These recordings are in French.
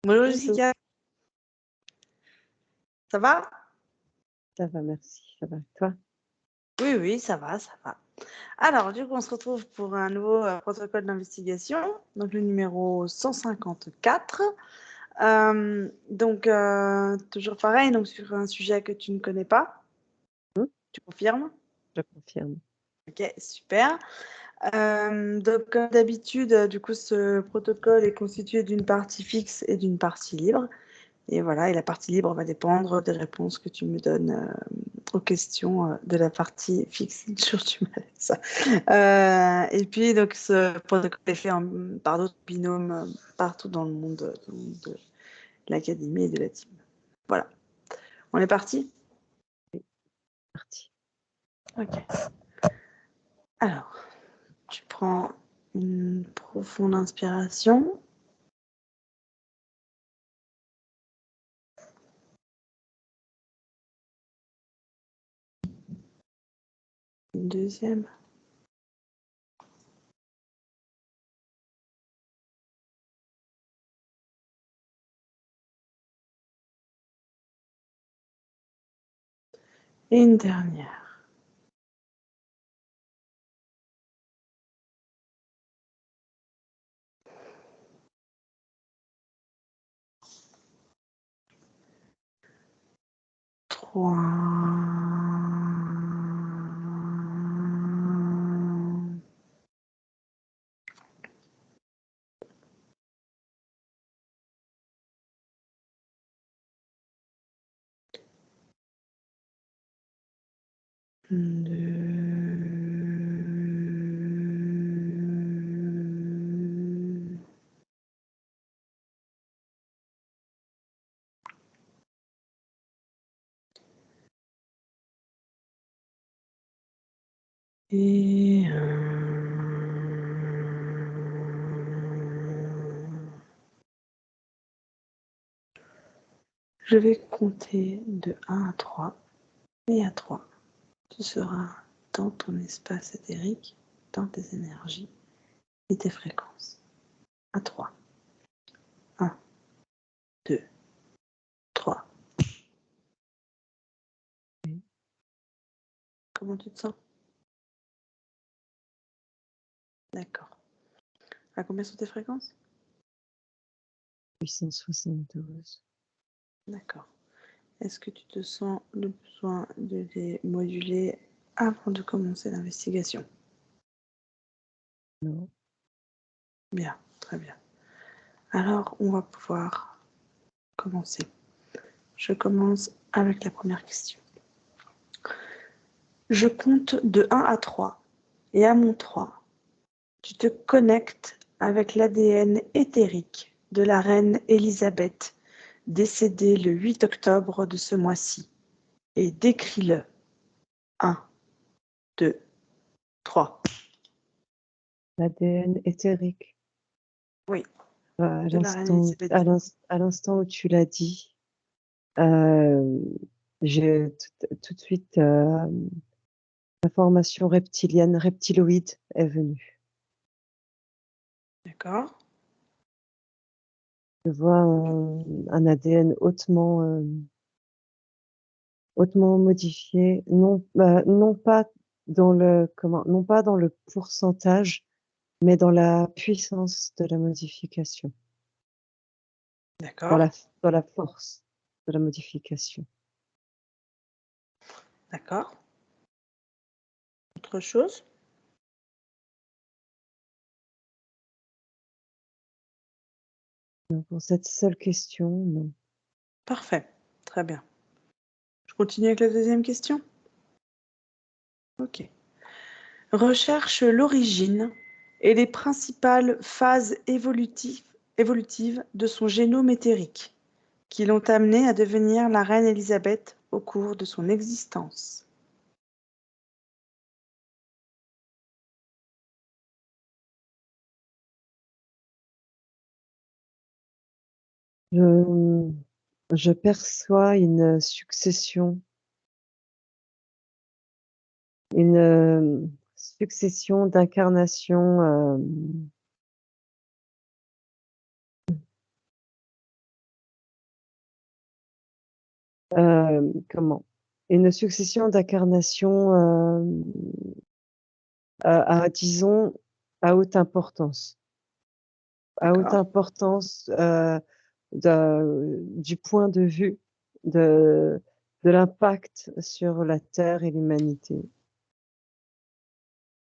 Bonjour Bonjour, Jessica, ça va? ça va, merci. Ça va. Toi? Oui, oui, ça va, ça va. Alors, du coup, on se retrouve pour un nouveau protocole d'investigation, donc le numéro 154. Toujours pareil, donc sur un sujet que tu ne connais pas, Hmm, tu confirmes? je confirme. Ok, super. Donc, comme d'habitude, du coup, ce protocole est constitué d'une partie fixe et d'une partie libre. Et voilà, et la partie libre va dépendre des réponses que tu me donnes aux questions de la partie fixe. Toujours du mal avec ça. Et puis, donc, ce protocole est fait par d'autres binômes partout dans le monde de l'académie et de la team. Voilà. On est parti? Parti. Ok. Alors, tu prends une profonde inspiration. Une deuxième. Et une dernière. Trois. Deux. Et je vais compter de 1 à 3. Et à 3, tu seras dans ton espace éthérique, dans tes énergies et tes fréquences. À 3. 1, 2, 3. Comment tu te sens? D'accord. À combien sont tes fréquences? 872. D'accord. Est-ce que tu te sens le besoin de les moduler avant de commencer l'investigation? Non. Bien, très bien. Alors, on va pouvoir commencer. Je commence avec la première question. Je compte de 1 à 3 et à mon 3, tu te connectes avec l'ADN éthérique de la reine Élisabeth, décédée le 8 octobre de ce mois-ci, et décris-le. 1, 2, 3. L'ADN éthérique. Oui, À de la reine l'instant, Élisabeth à II. à l'instant où tu l'as dit, j'ai tout de suite l'information reptilienne, reptiloïde est venue. D'accord. Je vois un ADN hautement modifié, non pas dans non pas dans le pourcentage, mais dans la puissance de la modification, dans D'accord. la, dans la force de la modification. D'accord. Autre chose? Donc, pour cette seule question, non. Parfait. Très bien. Je continue avec la deuxième question? Ok. Recherche l'origine et les principales phases évolutives de son génome éthérique, qui l'ont amenée à devenir la reine Élisabeth au cours de son existence. Je, je perçois une succession d'incarnations comment? Une succession d'incarnations, disons, à haute importance. À haute D'accord, importance, du point de vue de de l'impact sur la Terre et l'humanité.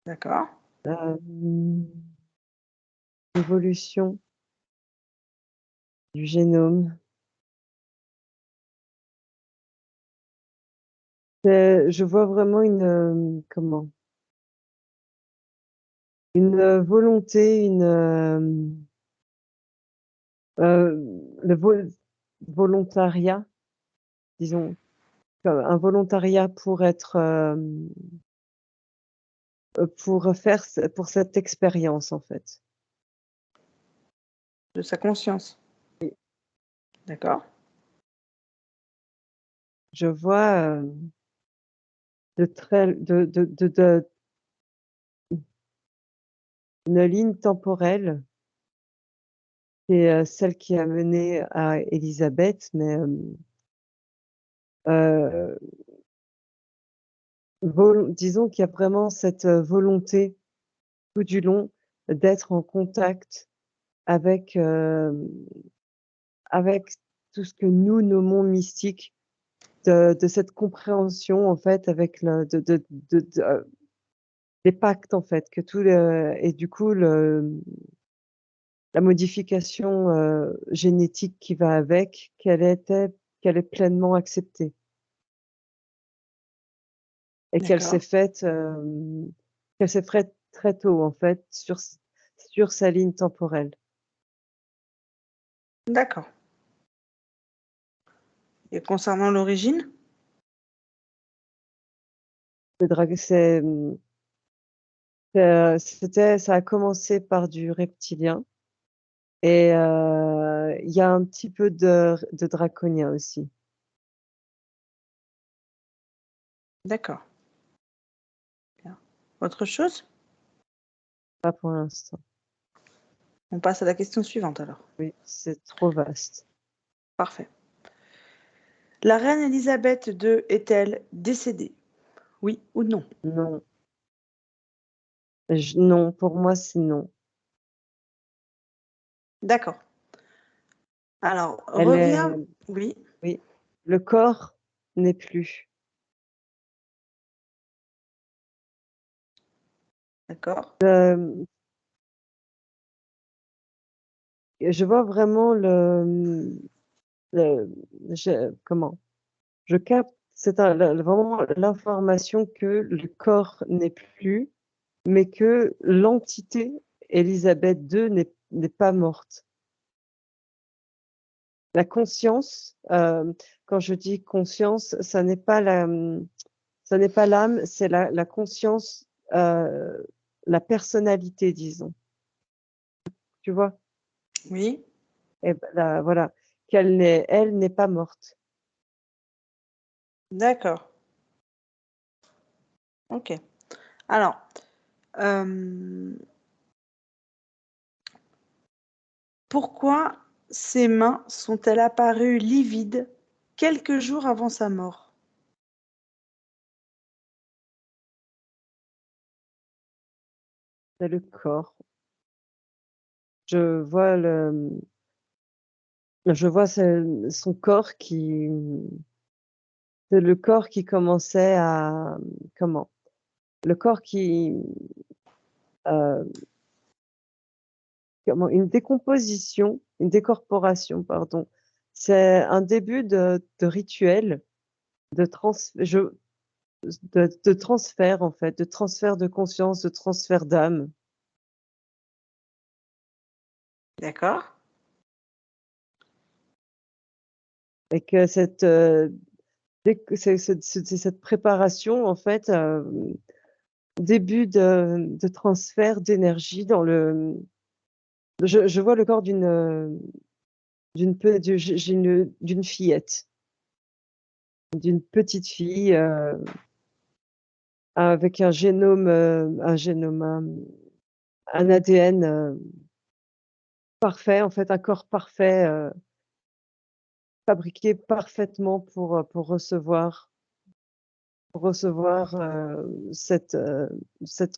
d'accord, Hem, Évolution du génome. Je vois vraiment comment? Une volonté, le volontariat, disons, un volontariat pour faire pour cette expérience, en fait. de sa conscience. Oui. D'accord, Je vois, de très une ligne temporelle qui est, celle qui a mené à Élisabeth, mais, heu, disons qu'il y a vraiment cette, volonté tout du long d'être en contact avec, avec tout ce que nous nommons mystique, de cette compréhension en fait avec le des pactes en fait que tout le et du coup la modification, génétique qui va avec, qu'elle est pleinement acceptée et d'accord, qu'elle s'est faite très tôt en fait sur sa ligne temporelle. d'accord. Et concernant l'origine? C'est, ça a commencé par du reptilien et il y a un petit peu de draconien aussi, D'accord, bien. Autre chose? pas pour l'instant. On passe à la question suivante alors. Oui, c'est trop vaste. Parfait. La reine Elisabeth II est-elle décédée? Oui ou non? Non, non, pour moi, c'est non. D'accord. Alors, Elle est reviens. Oui, Oui, le corps n'est plus. d'accord, Hem, je vois vraiment le je capte c'est un le vraiment l'information que le corps n'est plus, mais que l'entité Élisabeth II n'est pas morte. La conscience, quand je dis conscience, ça n'est pas l'âme, c'est la conscience, la personnalité, disons, tu vois? oui, Et bah, voilà, elle n'est pas morte. d'accord, OK. Alors, hem, pourquoi ses mains sont-elles apparues livides quelques jours avant sa mort? C'est le corps. Je vois je vois son corps c'est le corps qui commençait à, comment? Le corps qui, heu, une décomposition, une décorporation, pardon. C'est un début de rituel, de trans je de transfert, en fait, de transfert de conscience, de transfert d'âme D'accord, et que dès que c'est cette préparation, en fait, début de transfert d'énergie dans je vois le corps d'une fillette, d'une petite fille, avec un ADN, parfait, en fait, un corps parfait, fabriqué parfaitement pour recevoir cette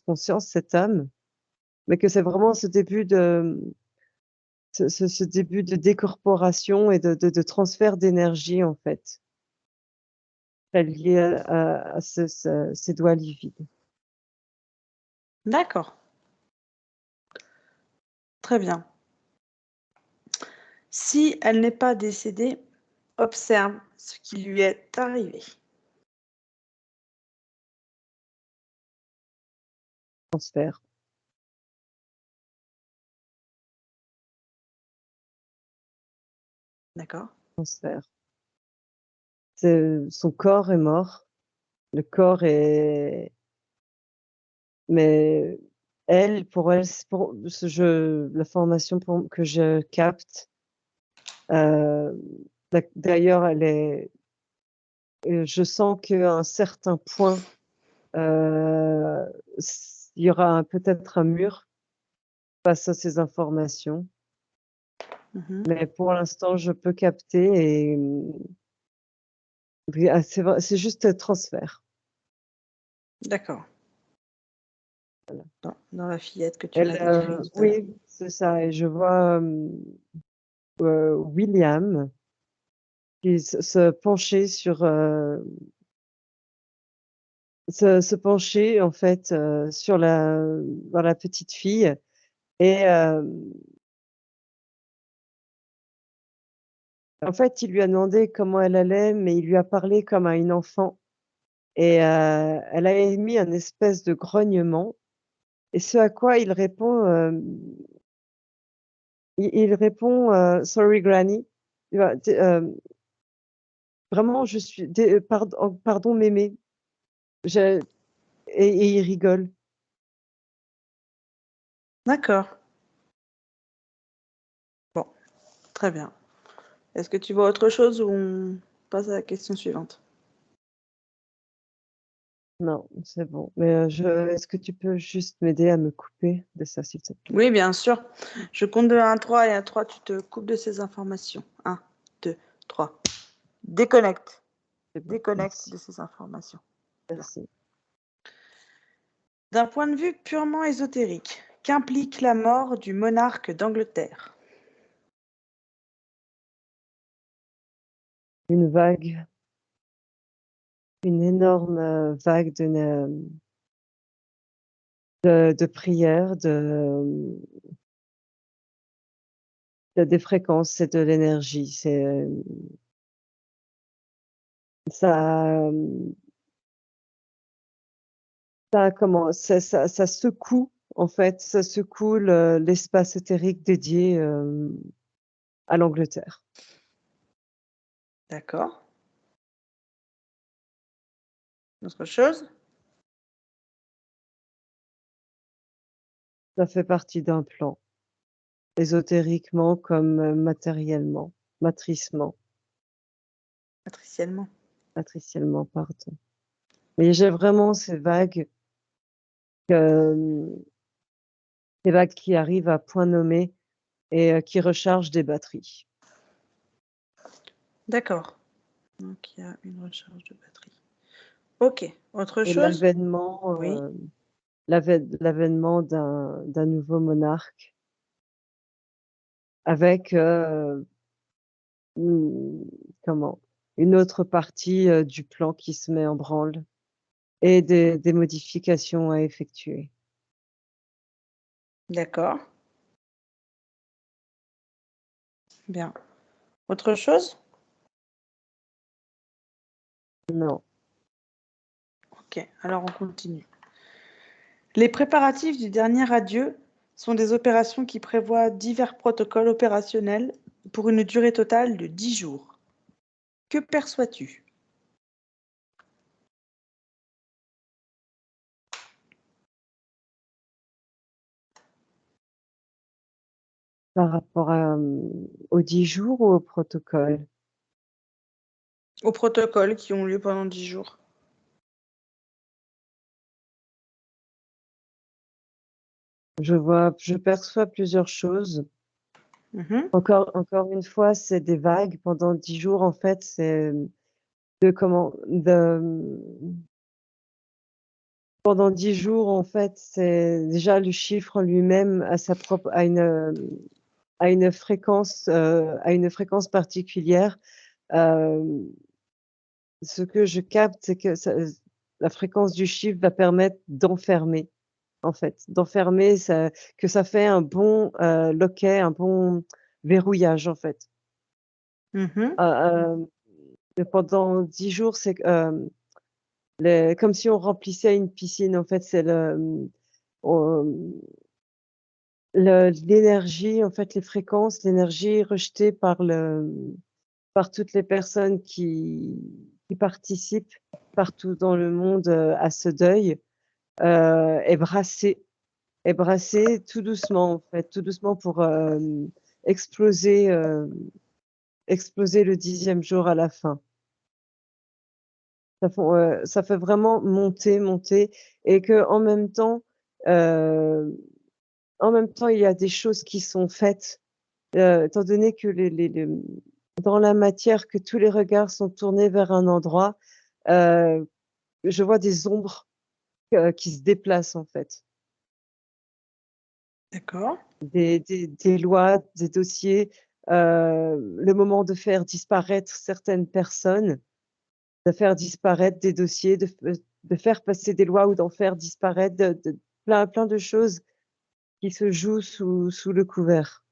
conscience, cette âme, mais que c'est vraiment ce début de décorporation et de transfert d'énergie, en fait, lié à ces doigts livides. D'accord, très bien. Si elle n'est pas décédée, observe ce qui lui est arrivé. Transfert, D'accord. transfert. Son corps est mort, le corps est... Mais pour elle, la formation que je capte, d'ailleurs, je sens qu'à un certain point, euh, il y aura peut-être un mur face à ces informations. Mhm. Mais pour l'instant, je peux capter et c'est juste transfert. D'accord. Dans la fillette que tu m'as décrite tout à l'heure. Oui, c'est ça. Et je vois William qui se pencher se pencher en fait sur dans la petite fille et en fait il lui a demandé comment elle allait mais il lui a parlé comme à une enfant et elle a émis un espèce de grognement et ce à quoi il répond il répond sorry granny. Tu vois, vraiment je suis pardon mémé. Je- et il rigole. D'accord. Bon, très bien. Est-ce que tu vois autre chose ou on passe à la question suivante? Non, c'est bon. Mais est-ce que tu peux juste m'aider à me couper de ça, s'il te plaît? Oui, bien sûr. Je compte de 1 à 3 et à 3, tu te coupes de ces informations. 1, 2, 3. Déconnecte. C'est bon, Déconnecte merci. de ces informations. Bien. Merci. D'un point de vue purement ésotérique, qu'implique la mort du monarque d'Angleterre? Une vague, une énorme vague de prières, des fréquences et de l'énergie. Ça, ça secoue, en fait, ça secoue l'espace éthérique dédié à l'Angleterre. D'accord. Autre chose? Ça fait partie d'un plan, ésotériquement comme matériellement, Matriciellement. matriciellement, pardon. Mais j'ai vraiment euh, ces vagues qui arrivent à point nommé et qui rechargent des batteries. D'accord. Donc il y a une recharge de batterie. Ok. Autre Et chose? Oui. l'avènement d'un nouveau monarque avec une- comment une autre partie du plan qui se met en branle et des modifications à effectuer. D'accord. Bien. Autre chose? Non, Ok. Alors on continue. Les préparatifs du dernier adieu sont des opérations qui prévoient divers protocoles opérationnels pour une durée totale de 10 jours. Que perçois-tu? par rapport aux 10 jours ou au protocole. Aux protocoles qui ont lieu pendant 10 jours. Je perçois plusieurs choses. Mhm. Encore une fois, c'est des vagues pendant 10 jours, en fait, c'est de comment de pendant 10 jours, en fait, c'est déjà le chiffre en lui-même a sa propre a une fréquence particulière. Hem, Ce que je capte, c'est que la fréquence du chiffre va permettre d'enfermer, en fait, d'enfermer, ça que ça fait un bon, loquet, un bon verrouillage, en fait. Mhm. Heu, Pendant 10 jours, c'est comme si on remplissait une piscine, en fait, c'est on l'énergie, en fait, les fréquences, l'énergie rejetée par toutes les personnes qui participent partout dans le monde, à ce deuil, est brassée tout doucement, en fait, tout doucement pour, exploser, exploser le 10e jour à la fin. Ça fait vraiment monter, monter et heu, en même temps, il y a des choses qui sont faites, étant donné que dans la matière, que tous les regards sont tournés vers un endroit, heu, je vois des ombres, qui se déplacent, en fait. D'accord. Des lois, des dossiers, le moment de faire disparaître certaines personnes, de faire disparaître des dossiers, de faire passer des lois ou d'en faire disparaître, de plein de choses qui se jouent sous le couvert.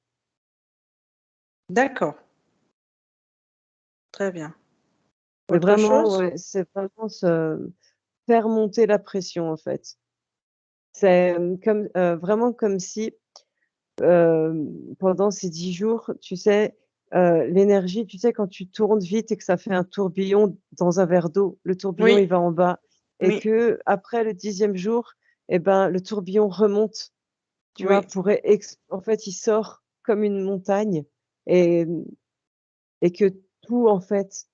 D'accord. Très bien. Mais Autre vraiment, chose? ouais, c'est vraiment se faire monter la pression, en fait. C'est, vraiment comme si, pendant ces 10 jours, tu sais, l'énergie, tu sais, quand tu tournes vite et que ça fait un tourbillon dans un verre d'eau, le tourbillon, Oui, il va en bas et oui, qu'après le 10e jour et ben, le tourbillon remonte, tu vois? oui. Pour ex En fait, il sort comme une montagne et et que tout, en fait,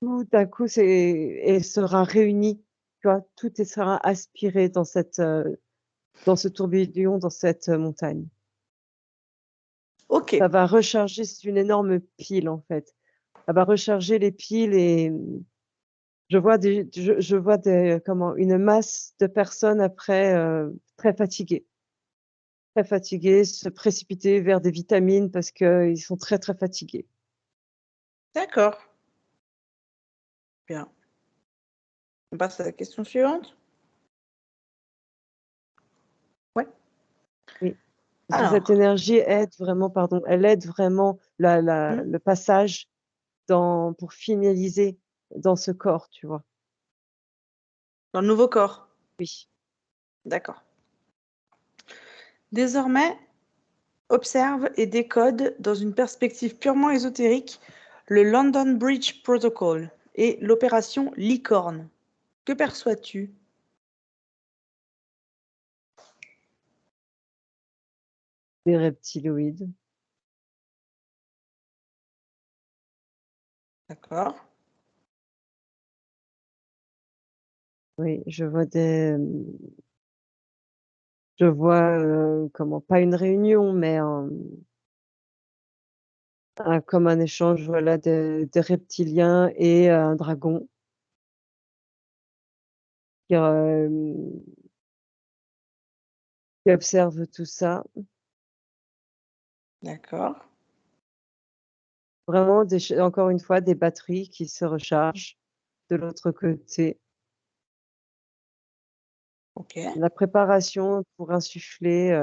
tout d'un coup, sera réuni, tu vois? Sera aspiré dans ce tourbillon, dans cette, montagne. OK. Ça va recharger, c'est une énorme pile, en fait. Ça va recharger les piles et je vois une masse de personnes après, très fatiguées, se précipiter vers des vitamines parce qu'ils sont très, très fatigués. D'accord. Bien. On passe à la question suivante? Ouais. Oui, parce que cette Alors, énergie aide vraiment, pardon, elle aide vraiment mmh, le passage pour finaliser dans ce corps, tu vois? dans le nouveau corps. Oui. D'accord. Désormais, observe et décode dans une perspective purement ésotérique le London Bridge Protocol et l'opération Licorne. Que perçois-tu? Des reptiloïdes. D'accord. Oui, je vois, pas une réunion, mais comme un échange, voilà, de reptiliens et un dragon qui, qui observe tout ça. D'accord. Vraiment encore une fois, des batteries qui se rechargent de l'autre côté. OK. La préparation pour insuffler,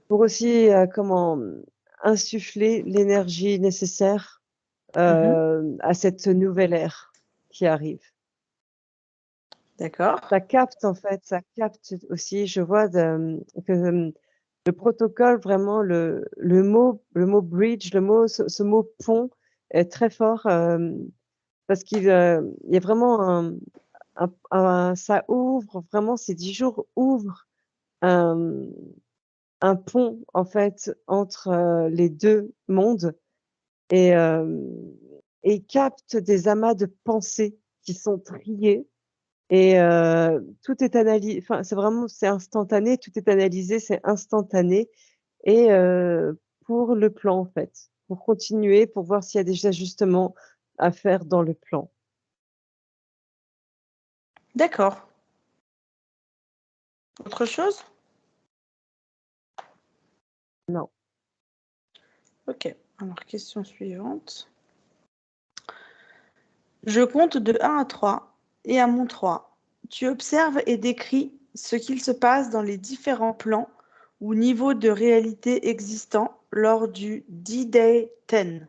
pour aussi, insuffler l'énergie nécessaire, Mmh. à cette nouvelle ère qui arrive. D'accord. Ça capte en fait, ça capte aussi, je vois que, le protocole vraiment le mot bridge, ce mot pont est très fort, parce il y a vraiment ça ouvre vraiment ces 10 jours ouvrent un un pont en fait entre, les 2 mondes et capte des amas de pensées qui sont triés et tout est c'est instantané, tout est analysé, c'est instantané et pour le plan, en fait, pour continuer, pour voir s'il y a des ajustements à faire dans le plan. D'accord. Autre chose? Non. Ok. Alors, question suivante. Je compte de 1 à 3 et à mon 3, tu observes et décris ce qu'il se passe dans les différents plans ou niveaux de réalité existants lors du D-Day 10,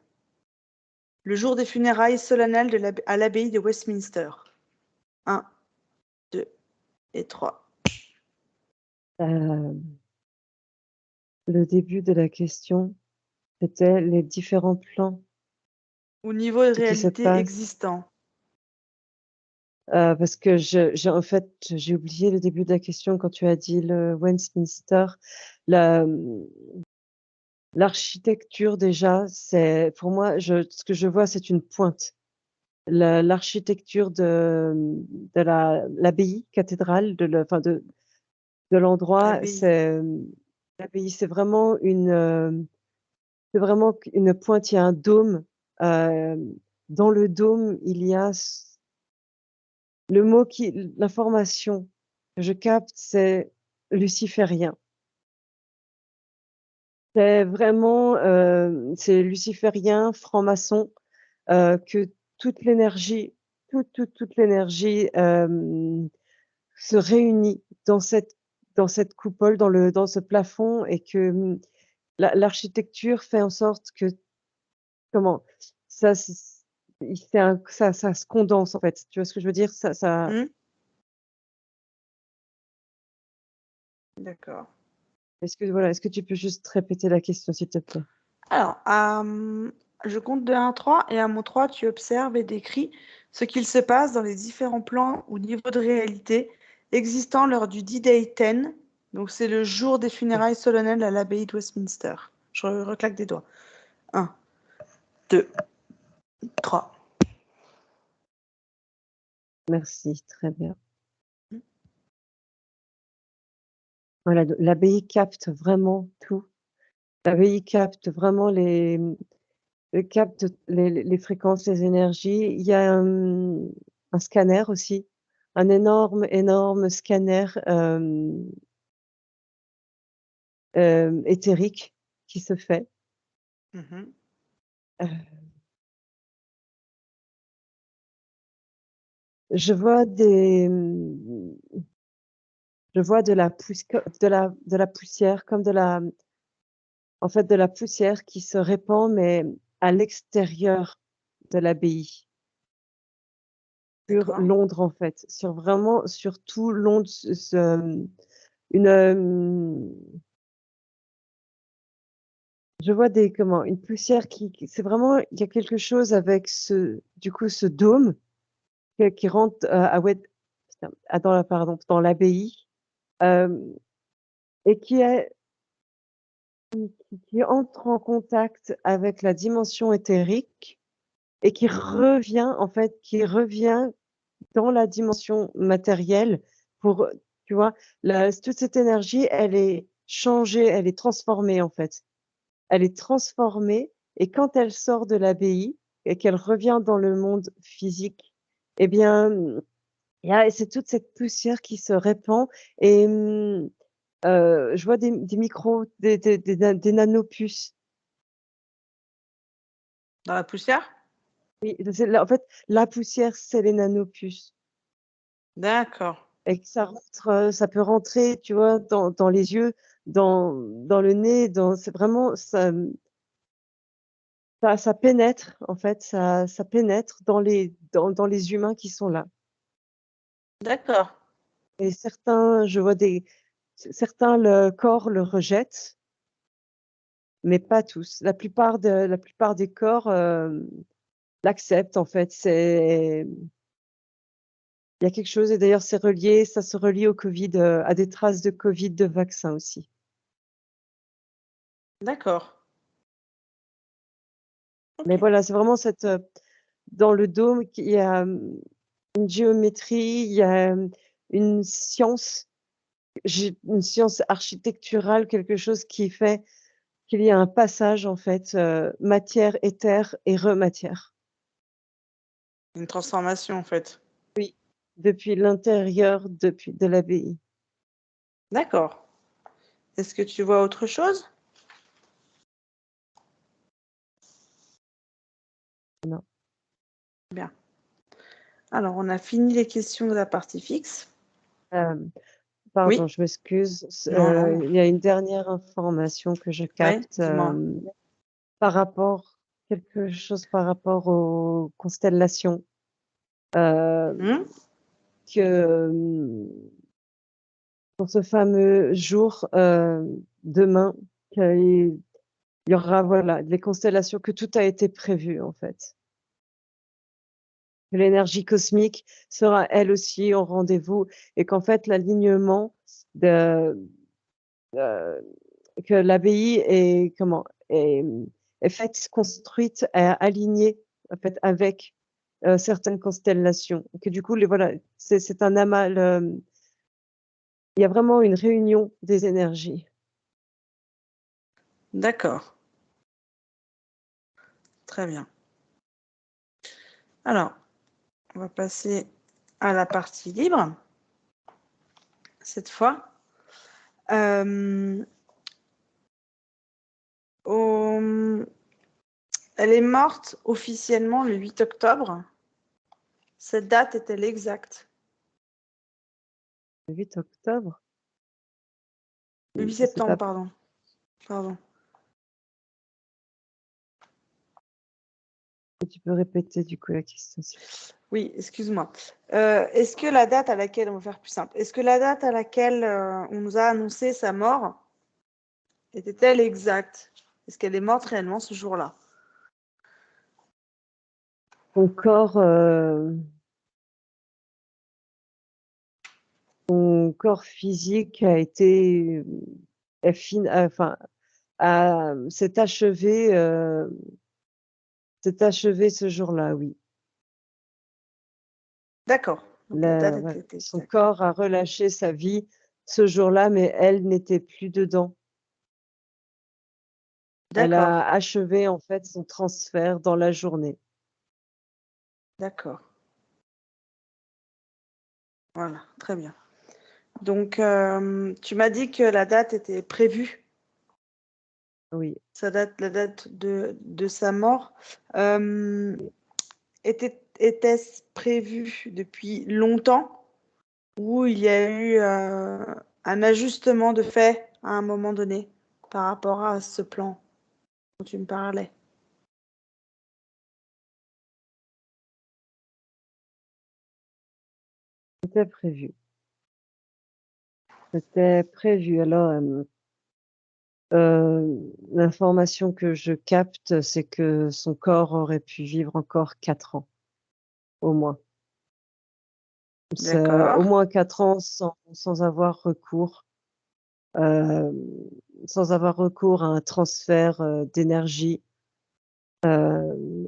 le jour des funérailles solennelles à l'abbaye de Westminster. 1, 2 et 3. Euh, le début de la question, c'était les différents plans, Ou niveau de ce qui se réalité passe. existant. Parce que en fait, j'ai oublié le début de la question quand tu as dit le Westminster. La, l'architecture déjà, c'est pour moi, ce que je vois, c'est une pointe. L'architecture de l'abbaye cathédrale, enfin de l'endroit, L'abbaye. c'est l'abbaye, c'est vraiment une pointe. Il y a un dôme. euh, Dans le dôme, il y a le mot l'information que je capte, c'est luciférien. C'est vraiment, c'est luciférien, franc-maçon, que toute l'énergie, toute l'énergie se réunit dans cette coupole, dans ce plafond, et que l'architecture fait en sorte que, comment, ça, ça se condense en fait. Tu vois ce que je veux dire? Hmm. D'accord. Est-ce que tu peux juste répéter la question, s'il te plaît? Alors, je compte de 1 à 3 et à mon 3, tu observes et décris ce qu'il se passe dans les différents plans ou niveaux de réalité existant lors du D-Day 10. Donc, c'est le jour des funérailles solennelles à l'abbaye de Westminster. Je reclaque des doigts. 1, 2, 3. Merci, très bien. Voilà, l'abbaye capte vraiment tout. L'abbaye capte vraiment capte les fréquences, les énergies. Il y a un scanner aussi, un énorme, énorme scanner éthérique qui se fait. Mhm. Euh, je vois je vois de la poussière, comme en fait, de la poussière qui se répand, mais à l'extérieur de l'abbaye. Sur D'accord. Londres, en fait, sur tout Londres, une, je vois une poussière c'est vraiment, il y a quelque chose avec ce dôme qui rentre putain, dans l'abbaye, euh, et qui entre en contact avec la dimension éthérique, et qui revient dans la dimension matérielle pour, tu vois, toute cette énergie, elle est changée, elle est transformée, en fait. Elle est transformée, et quand elle sort de l'abbaye et qu'elle revient dans le monde physique, eh bien, c'est toute cette poussière qui se répand, et je vois des micros, des nanopuces. Dans la poussière? Oui, en fait, la poussière, c'est les nanopuces. D'accord. Et que ça peut rentrer, tu vois, dans les yeux, dans le nez, c'est vraiment ça pénètre, en fait, ça pénètre dans les humains qui sont là. D'accord. Et certains, le corps le rejettent, mais pas tous. La plupart des corps l'acceptent, en fait. Il y a quelque chose, et d'ailleurs, ça se relie au Covid, à des traces de Covid, de vaccins aussi. D'accord. Mais Ok. voilà, c'est vraiment dans le dôme, il y a une géométrie, il y a une science, une science architecturale, quelque chose qui fait qu'il y a un passage en fait, matière, éther et rematière. Une transformation, en fait. Oui, depuis l'intérieur, de l'abbaye. D'accord. Est-ce que tu vois autre chose? Non. Bien. Alors, on a fini les questions de la partie fixe. Pardon, Oui? je m'excuse. Non, non. Il y a une dernière information que je Oui, capte, dis-moi. par rapport quelque chose par rapport aux constellations, heu, Hmm. que, pour ce fameux jour, demain, qu'il y aura, voilà, les constellations, que tout a été prévu, en fait. Que l'énergie cosmique sera elle aussi au rendez-vous et qu'en fait l'alignement de, que l'abbaye est est faite, construite, alignée en fait avec, certaines constellations. Que du coup les voilà, c'est un amas, il y a vraiment une réunion des énergies. D'accord. Très bien. Alors, on va passer à la partie libre, cette fois. Euh, au- Elle est morte officiellement le 8 octobre. Cette date est-elle exacte? Le 8 octobre? Le 8 C'est septembre, pas pardon. Pardon. Tu peux répéter du coup la question s'il te plaît? Oui, excuse-moi. Est-ce que la date à laquelle, on va faire plus simple, est-ce que la date à laquelle on nous a annoncé sa mort était-elle exacte? Est-ce qu'elle est morte réellement ce jour-là? Ton corps, ton corps physique a été, enfin, s'est achevé ce jour-là, oui. D'accord. Donc la date Voilà, était son exacte. corps a relâché sa vie ce jour-là, mais elle n'était plus dedans. Elle D'accord. a achevé en fait son transfert dans la journée. D'accord. Voilà, très bien. Donc, tu m'as dit que la date était prévue, Oui. la date de sa mort. Était-ce prévu depuis longtemps ou il y a eu un ajustement de fait à un moment donné par rapport à ce plan dont tu me parlais? C'était prévu. C'était prévu. Alors, l'information que je capte, c'est que son corps aurait pu vivre encore 4 ans, au moins. Au D'accord, moins 4 ans sans avoir recours, hem, sans avoir recours à un transfert, d'énergie,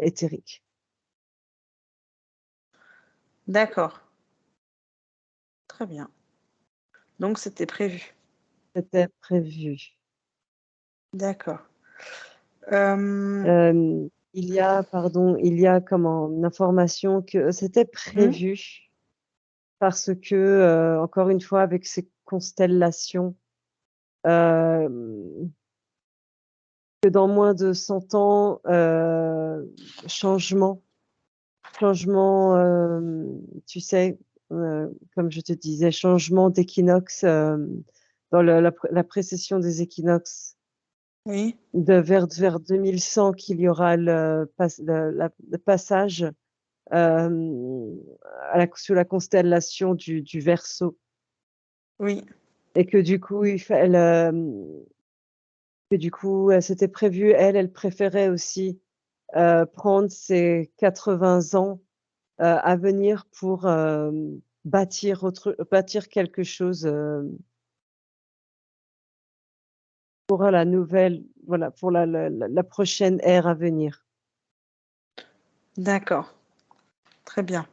éthérique. d'accord, très bien. Donc c'était prévu. C'était prévu. D'accord. Il y a comment? Une information que c'était Mmh, prévu parce que, encore une fois avec ces constellations, hem, que dans moins de 100 ans, changement changement, tu sais, comme je te disais, changement d'équinoxe, dans la précession des équinoxes oui, vers 2100 qu'il y aura le passage, sous la constellation du Verseau oui, et que du coup c'était prévu. Elle préférait aussi, prendre ses 80 ans, à venir pour, bâtir quelque chose, pour la nouvelle voilà, pour la prochaine ère à venir. d'accord, très bien.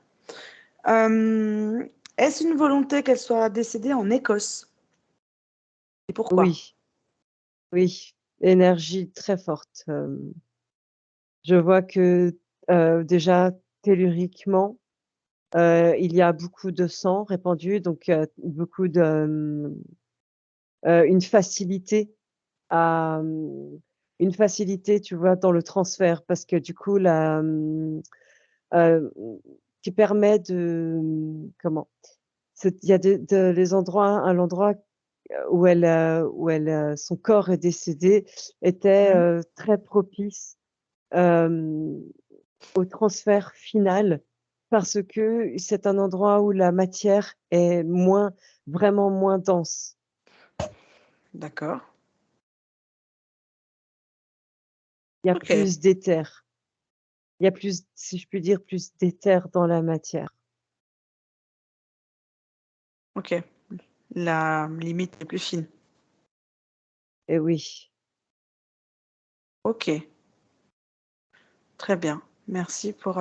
Hem, Est-ce une volonté qu'elle soit décédée en Écosse et pourquoi? Oui, oui. énergie très forte. Je vois que déjà telluriquement, il y a beaucoup de sang répandu, donc beaucoup de une facilité à une facilité, tu vois, dans le transfert parce que du coup heu, qui permet de, comment? Il y a les endroits l'endroit où elle, son corps est décédé était, Mmh. très propice, hem, au transfert final parce que c'est un endroit où la matière est vraiment moins dense. D'accord. Il y a OK, plus d'éther. Il y a plus, si je puis dire, plus d'éther dans la matière. OK. La limite est plus fine. Et oui. OK, très bien. Merci pour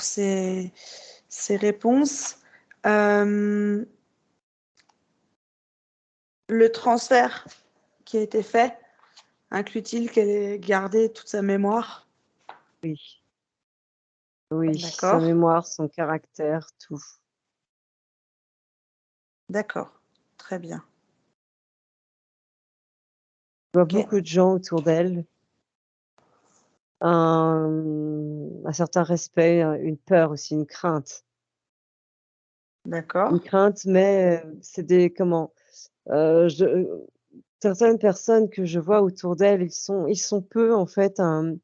ces réponses. Hem, le transfert qui a été fait, inclut-il qu'elle ait gardé toute sa mémoire? Oui, oui, sa D'accord, mémoire, son caractère, tout. d'accord, très bien. Je vois OK, beaucoup de gens autour d'elle, un certain respect, une peur aussi, une crainte. d'accord. Une crainte, mais c'est des comment? Je certaines personnes que je vois autour d'elle, ils sont peu en fait un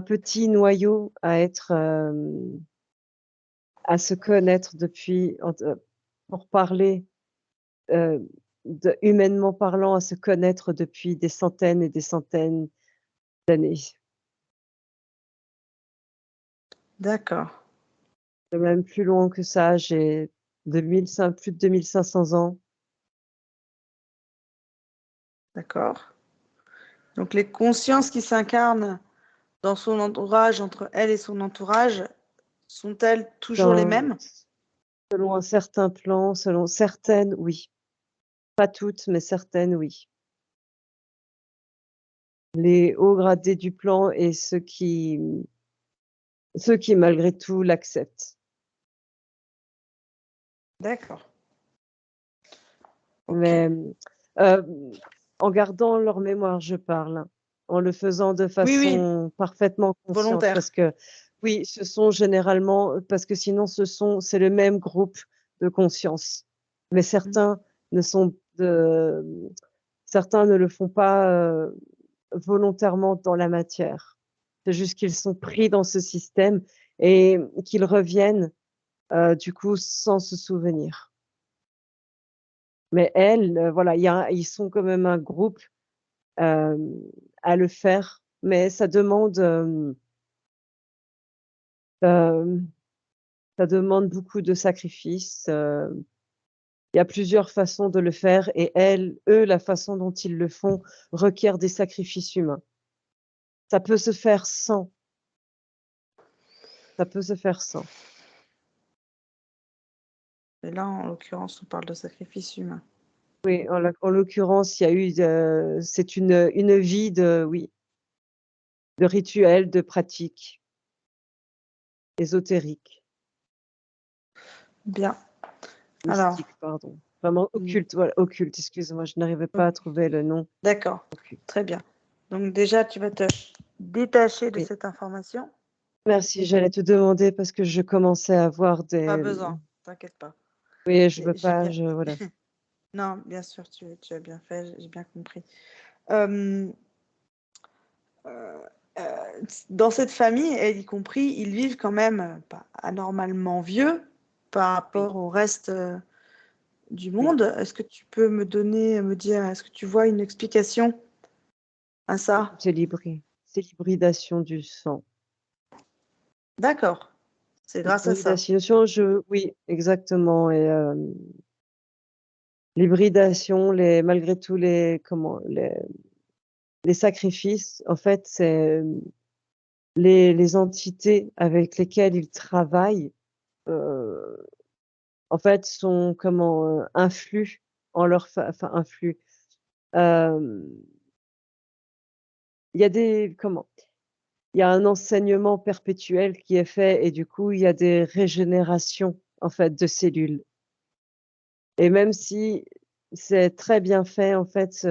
petit noyau à être, à se connaître depuis pour parler, humainement parlant, à se connaître depuis des centaines et des centaines d'années. D'accord, Et même plus loin que ça, j'ai plus de 2 500 ans. d'accord. Donc les consciences qui s'incarnent dans son entourage, entre elle et son entourage, sont-elles toujours les Dans mêmes? Selon un certain plan, selon certaines, oui. Pas toutes, mais certaines, oui. Les hauts gradés du plan et ceux qui malgré tout l'acceptent. D'accord, OK. Mais, en gardant leur mémoire, je parle, hein, en le faisant de Oui, oui, façon parfaitement consciente volontaire. parce que oui, ce sont généralement parce que sinon c'est le même groupe de conscience. Mais Mmh. certains ne le font pas, volontairement dans la matière. C'est juste qu'ils sont pris dans ce système et qu'ils reviennent, du coup sans se souvenir. Mais elles, voilà, ils sont quand même un groupe, hem, à le faire, mais hem, ça demande beaucoup de sacrifices, il y a plusieurs façons de le faire et eux, la façon dont ils le font requiert des sacrifices humains. Ça peut se faire sans, ça peut se faire sans. Et là, en l'occurrence, on parle de sacrifice humain. Oui, en l'occurrence, il y a eu, c'est une vie de oui, de rituels, de pratiques ésotériques, Bien. Alors, mystiques, pardon. Vraiment mmh, occultes, voilà, occultes, excuse-moi, je n'arrivais o pas à trouver le nom. d'accord, Occulte, très bien. Donc déjà, tu vas te détacher de oui. cette information. Merci, j'allais te demander parce que je commençais à avoir Pas des, besoin, t'inquiète pas. oui, je veux J'ai pas, bien voilà. non, bien sûr, tu as bien fait, j'ai bien compris. Hem, dans cette famille, elle y compris, ils vivent quand même, pas anormalement vieux par Oui, rapport au reste, du oui. monde. Est-ce que tu peux me dire, est-ce que tu vois une explication à ça? C'est l'hybridation du sang. D'accord, c'est grâce à ça. L'hybridation, oui, exactement et l'hybridation, malgré tous les sacrifices, en fait, c'est, les entités avec lesquelles ils travaillent, heu, en fait, sont influent en leur fa enfin influent. Hem, il y a des comment? Il y a un enseignement perpétuel qui est fait et du coup, il y a des régénérations, en fait, de cellules et même si c'est très bien fait, en fait,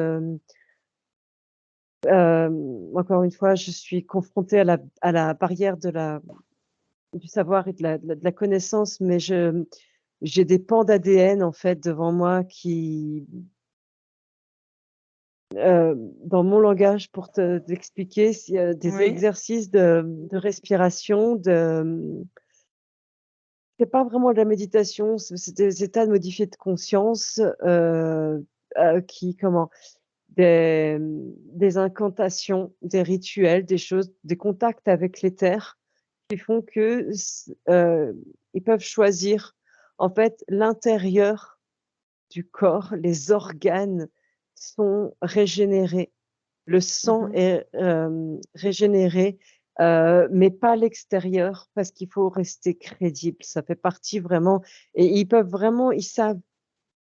encore une fois, je suis confrontée à la barrière du savoir et de la connaissance, mais j'ai des pans d'ADN, en fait, devant moi qui, dans mon langage pour t'expliquer, s'il y a des Oui, exercices de respiration, c'est pas vraiment de la méditation, c'est des états de modifiés de conscience, qui comment? Des incantations, des rituels, des choses, des contacts avec l'éther qui font que ils peuvent choisir, en fait, l'intérieur du corps, les organes sont régénérés. Le sang mmh. est, régénéré, mais pas l'extérieur parce qu'il faut rester crédible. Ça fait partie vraiment et ils peuvent vraiment ils savent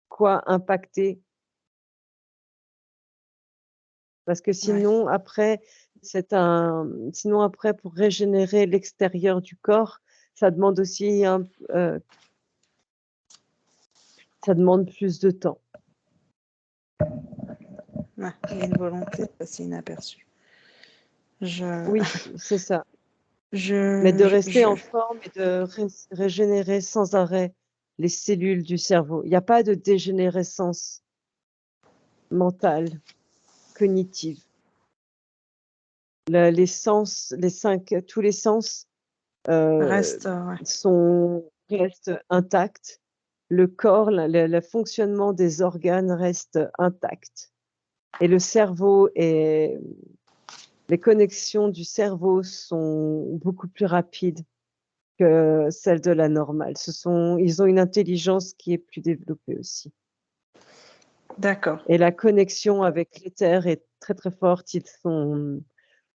quoi impacter parce que Ouais, sinon après pour régénérer l'extérieur du corps, ça demande aussi heu, ça demande plus de temps. ouais, il y a une volonté de passer inaperçue. Je Oui, c'est ça. Mais je de je rester je en forme et de régénérer sans arrêt les cellules du cerveau. Il y a pas de dégénérescence mentale, cognitive. Les sens, les 5, tous les sens, heu, reste, ouais. restent intacts. Le corps, le fonctionnement des organes reste intact et le cerveau est les connexions du cerveau sont beaucoup plus rapides que celles de la normale. Ils ont une intelligence qui est plus développée aussi D'accord, et la connexion avec l'éther est très, très forte.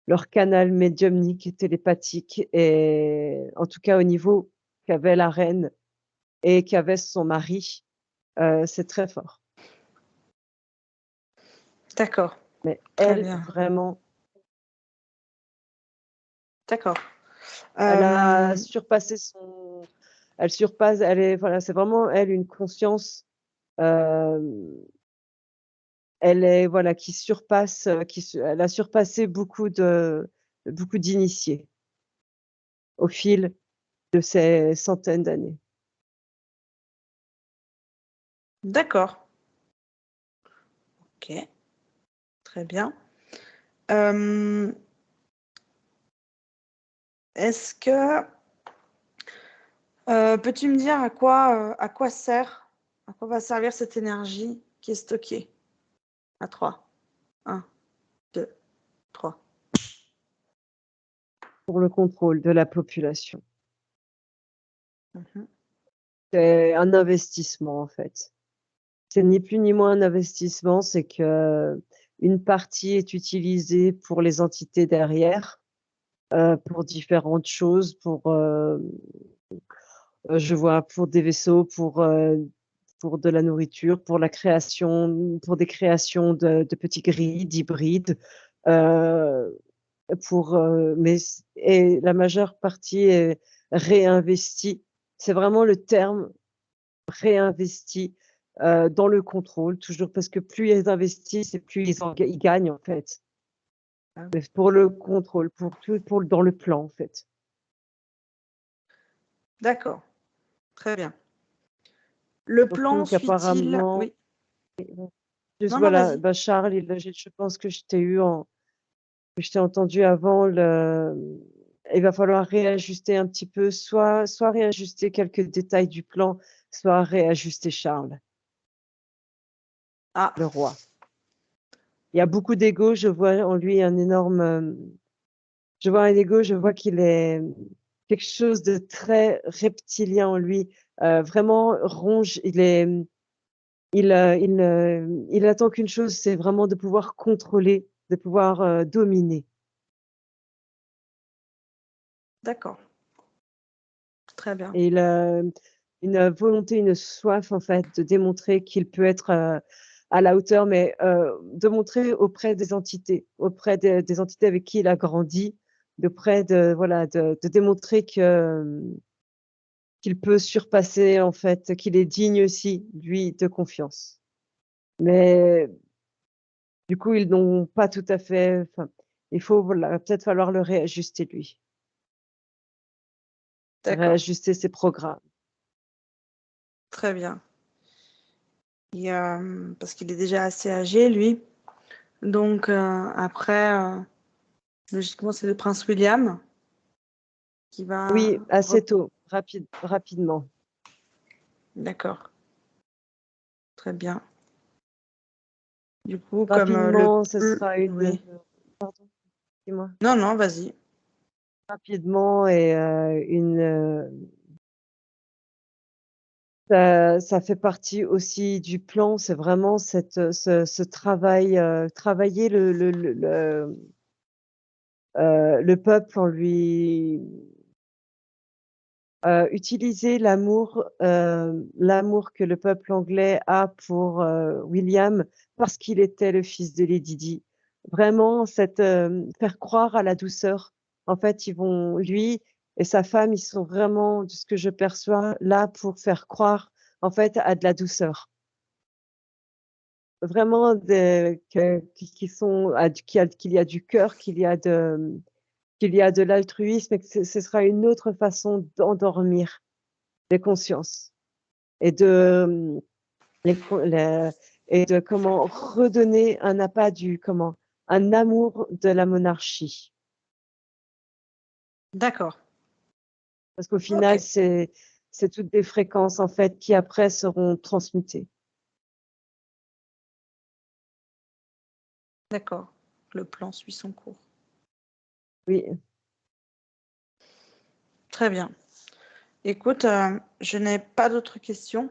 Leur canal médiumnique et télépathique est en tout cas au niveau qu'avait la reine et qu'avait son mari, c'est très fort. d'accord, Mais très elle, bien. vraiment, D'accord. elle a Hem, surpassé elle surpasse, elle est voilà, c'est vraiment elle une conscience, hem, elle est voilà, qui surpasse, elle a surpassé beaucoup d'initiés au fil de ces centaines d'années. d'accord, OK, très bien. Hem, est-ce que, peux-tu me dire à quoi sert à quoi va servir cette énergie qui est stockée? À 3, 1, 2, 3. Pour le contrôle de la population. Mmh. C'est un investissement, en fait. C'est ni plus ni moins un investissement, c'est que une partie est utilisée pour les entités derrière, pour différentes choses, je vois pour des vaisseaux, pour de la nourriture, pour la création pour des créations de petits grilles, d'hybrides, heu, mais et la majeure partie est réinvestie. C'est vraiment le terme réinvesti, dans le contrôle, toujours parce que plus ils investissent et plus ils gagnent, en fait. Ah, Mais pour le contrôle, pour tout pour dans le plan, en fait. d'accord, très bien. Le plan Surtout suit-il qu'apparemment oui. juste Non, non, voilà, vas-y. bah, Charles, je pense que je t'ai entendu avant il va falloir réajuster un petit peu, soit réajuster quelques détails du plan, soit réajuster Charles, Ah, le roi. Il y a beaucoup d'ego, je vois en lui un énorme, je vois un ego, je vois qu'il est quelque chose de très reptilien en lui, vraiment ronge. Il attend qu'une chose, c'est vraiment de pouvoir contrôler, de pouvoir, dominer d'accord, très bien. et il a une volonté, une soif en fait de démontrer qu'il peut être, à la hauteur, mais de montrer auprès des entités avec qui il a grandi, voilà, de démontrer qu'il peut surpasser, en fait, qu'il est digne aussi, lui, de confiance. Mais du coup, ils n'ont pas tout à fait, enfin, il faut, voilà, peut-être falloir le réajuster, lui, D'accord, réajuster ses programmes. très bien. Parce qu'il est déjà assez âgé, lui. Donc, après, logiquement, c'est le prince William qui va... Oui, assez tôt, rapidement. D'accord, très bien. Du coup, comme Rapidement, ce le... sera une, Oui. pardon, dis-moi. Non, non, vas-y. Rapidement et ça fait partie aussi du plan, c'est vraiment ce travail, travailler le peuple en lui, utiliser l'amour que le peuple anglais a pour, William parce qu'il était le fils de Lady Di. Vraiment faire croire à la douceur. En fait, lui et sa femme, ils sont vraiment, de ce que je perçois, là pour faire croire, en fait, à de la douceur. Vraiment qui sont qu'il y a du cœur, qu'il y a de l'altruisme et que ce sera une autre façon d'endormir les consciences et les co les et de comment redonner un appât un amour de la monarchie. D'accord. Parce qu'au Ok, final, c'est toutes des fréquences, en fait, qui après seront transmutées. d'accord. Le plan suit son cours. Oui, Très bien. Écoute, je n'ai pas d'autres questions.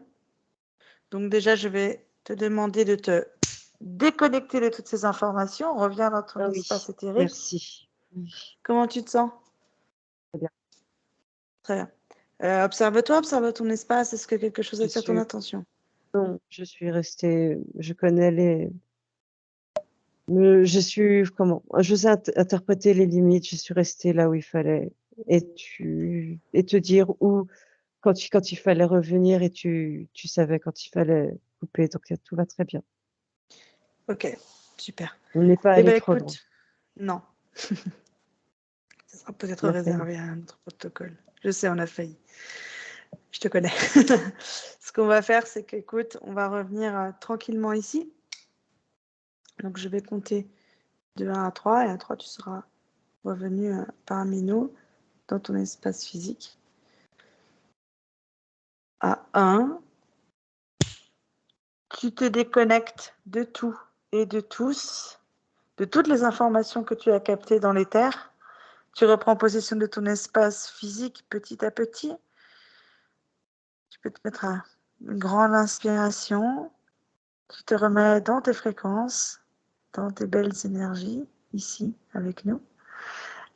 Donc déjà, je vais te demander de te déconnecter de toutes ces informations. Reviens dans ton ah espace oui, éthérique. merci. Oui, Comment tu te sens? très bien. Très bien. Observe-toi, observe ton espace. Est-ce que quelque chose Je attire ton suis attention? Non, je suis restée, je connais je sais interpréter les limites, je suis restée là où il fallait et te dire où, quand il fallait revenir et tu savais quand il fallait couper, donc tout va très bien. Ok, super. On n'est pas Eh allé bien, trop loin, écoute, non, ça sera peut-être on a failli. réservé à un autre protocole. Je sais, on a failli. Je te connais. Ce qu'on va faire, c'est qu'écoute, on va revenir tranquillement ici. Donc, je vais compter de 1 à 3 et à 3, tu seras revenu parmi nous dans ton espace physique. À 1, tu te déconnectes de tout et de tous, de toutes les informations que tu as captées dans l'éther. Tu reprends possession de ton espace physique petit à petit. Tu peux te mettre à une grande inspiration. Tu te remets dans tes fréquences, dans tes belles énergies, ici, avec nous.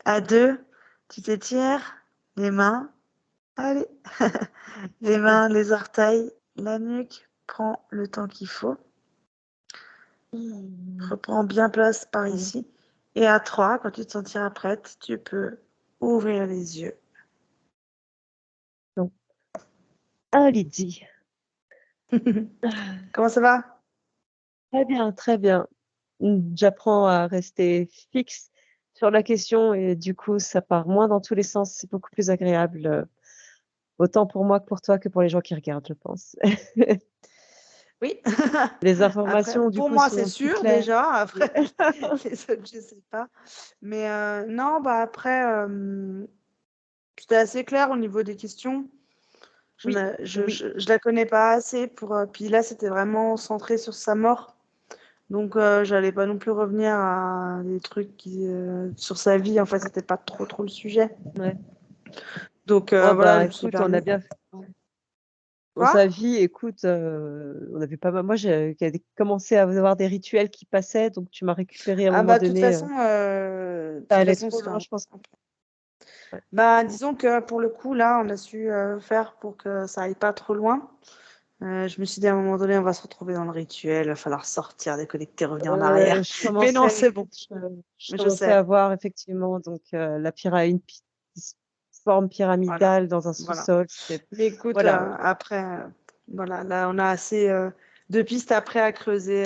À 2, tu t'étires les mains. Allez, les mains, les orteils, la nuque. Prends le temps qu'il faut. Reprends bien place par ici. Et à 3, quand tu te sentiras prête, tu peux ouvrir les yeux. Donc, ah, Lydie. Comment ça va? Très bien, très bien. J'apprends à rester fixe sur la question et du coup, ça part moins dans tous les sens. C'est beaucoup plus agréable, autant pour moi que pour toi que pour les gens qui regardent, je pense. Oui. Les Après, informations, du pour coup, moi, c'est sont plus sûr claires. déjà. Oui. Après, les autres, je sais pas. Mais non, bah après, c'était assez clair au niveau des questions. Oui, oui, Je la connais pas assez pour. Puis là, c'était vraiment centré sur sa mort. Donc, j'allais pas non plus revenir à des trucs sur sa vie. En fait, c'était pas trop le sujet. ouais. Donc, Oh voilà, bah je me suis écoute, on a permis. bien dans Quoi? sa vie, écoute, on avait pas mal. Moi, j'ai commencé à avoir des rituels qui passaient, donc tu m'as récupéré à un Ah moment bah, donné. de Ça toute allait façon, trop c'était loin, je pense. Ouais. Bah, disons que pour le coup, là, on a su faire pour que ça aille pas trop loin. Je me suis dit à un moment donné, on va se retrouver dans le rituel, il va falloir sortir, déconnecter, revenir en arrière. Mais non, c'est bon, Je je mais je commençais sais. à voir effectivement donc la pyra une pi forme Voilà, pyramidale dans un voilà. sous-sol, c'était Mais écoute, voilà, après, voilà, là, on a assez de pistes après à creuser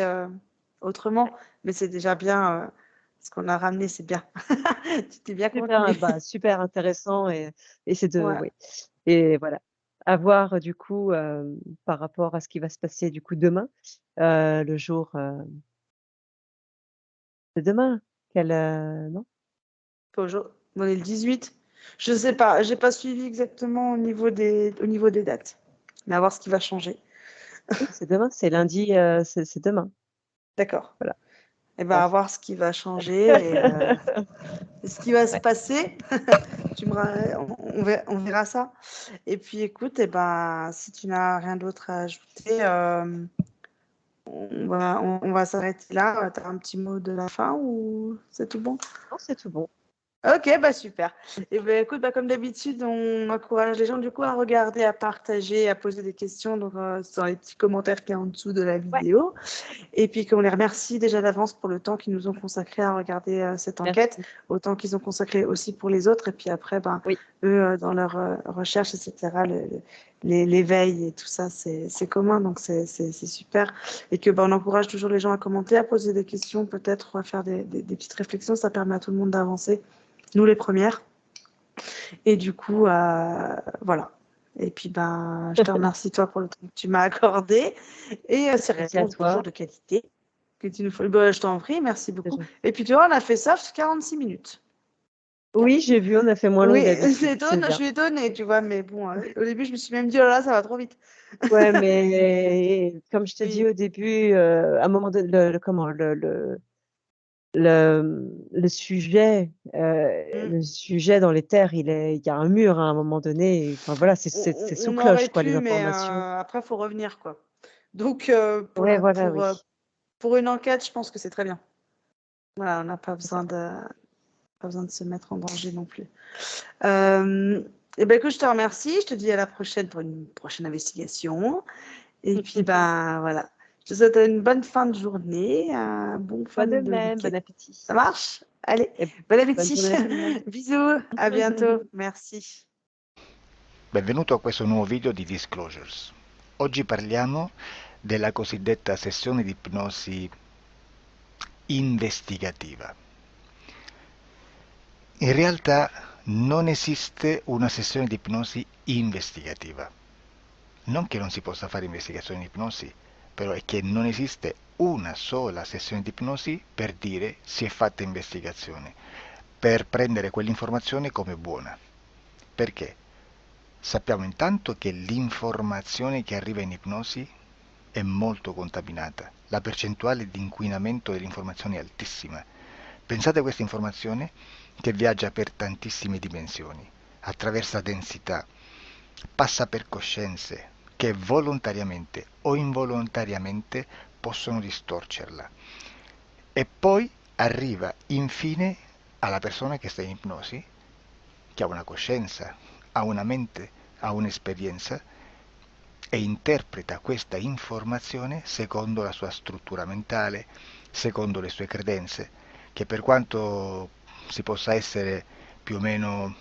autrement, mais c'est déjà bien. Ce qu'on a ramené, c'est bien. Tu t'es bien super, contenu. bah, super intéressant et c'est de Ouais. oui et voilà. À voir du coup, par rapport à ce qui va se passer du coup demain, le jour, de demain? Quel, non? On est le 18. Je sais pas, j'ai pas suivi exactement au niveau des dates. Mais à voir ce qui va changer. Oui, c'est demain, c'est lundi, c'est demain. D'accord. Voilà. Et ben, à Bref. voir ce qui va changer et ce qui va se Ouais. passer. On verra ça. Et puis, écoute, et ben, si tu n'as rien d'autre à ajouter, on va s'arrêter là. Tu as un petit mot de la fin ou c'est tout bon? Non, c'est tout bon. Ok, bah super. Et ben écoute, bah, comme d'habitude, on encourage les gens du coup à regarder, à partager, à poser des questions donc, dans les petits commentaires qui est en dessous de la Ouais, vidéo. Et puis qu'on les remercie déjà d'avance pour le temps qu'ils nous ont consacré à regarder cette enquête, merci. autant qu'ils ont consacré aussi pour les autres. Et puis après, ben, Oui, eux, dans leur recherche, etc., l'éveil et tout ça, c'est commun, donc c'est super. Et que ben, on encourage toujours les gens à commenter, à poser des questions, peut-être à faire des petites réflexions. Ça permet à tout le monde d'avancer, nous les premières. Et du coup, voilà. Et puis, ben, je te remercie, toi, pour le temps que tu m'as accordé et ces merci à réponses toujours toi. de qualité que tu nous fais. Bah, je t'en prie, merci C'est beaucoup. gentil. Et puis, tu vois, on a fait ça 46 minutes. Oui, j'ai vu, on a fait moins long que Oui, d'habitude, c'est je bien. suis étonnée, tu vois, mais bon, au début, je me suis même dit, oh là là, ça va trop vite. Ouais, mais comme je te dis Oui. au début, à un moment donné, comment, Mm. le sujet dans les terres, il y a un mur à un moment donné, enfin voilà, c'est sous On cloche aurait quoi, les pu, mais informations. après, il faut revenir, quoi. Donc, Ouais, voilà, oui. pour une enquête, je pense que c'est très bien. Voilà, on n'a C'est ça. pas besoin de se mettre en danger non plus. Euh, et ben écoute, je te remercie. Je te dis à la prochaine pour une prochaine investigation. Et puis, ben voilà. Je te souhaite une bonne fin de journée, un bon fin Toi de de même, week-end. bon Ça appétit marche? Allez, et bon bonne appétit. journée à tout le monde. Bisous, à bientôt. Merci. Benvenuto a questo nuovo video di Disclosures. Oggi parliamo della cosiddetta sessione di ipnosi investigativa. In realtà non esiste una sessione di ipnosi investigativa. Non che non si possa fare investigazione di ipnosi, però è che non esiste una sola sessione di ipnosi per dire si è fatta investigazione, per prendere quell'informazione come buona. Perché? Sappiamo intanto che l'informazione che arriva in ipnosi è molto contaminata, la percentuale di inquinamento dell'informazione è altissima. Pensate a questa informazione che viaggia per tantissime dimensioni, attraversa densità, passa per coscienze che volontariamente o involontariamente possono distorcerla e poi arriva infine alla persona che sta in ipnosi, che ha una coscienza, ha una mente, ha un'esperienza e interpreta questa informazione secondo la sua struttura mentale, secondo le sue credenze, che per quanto si possa essere più o meno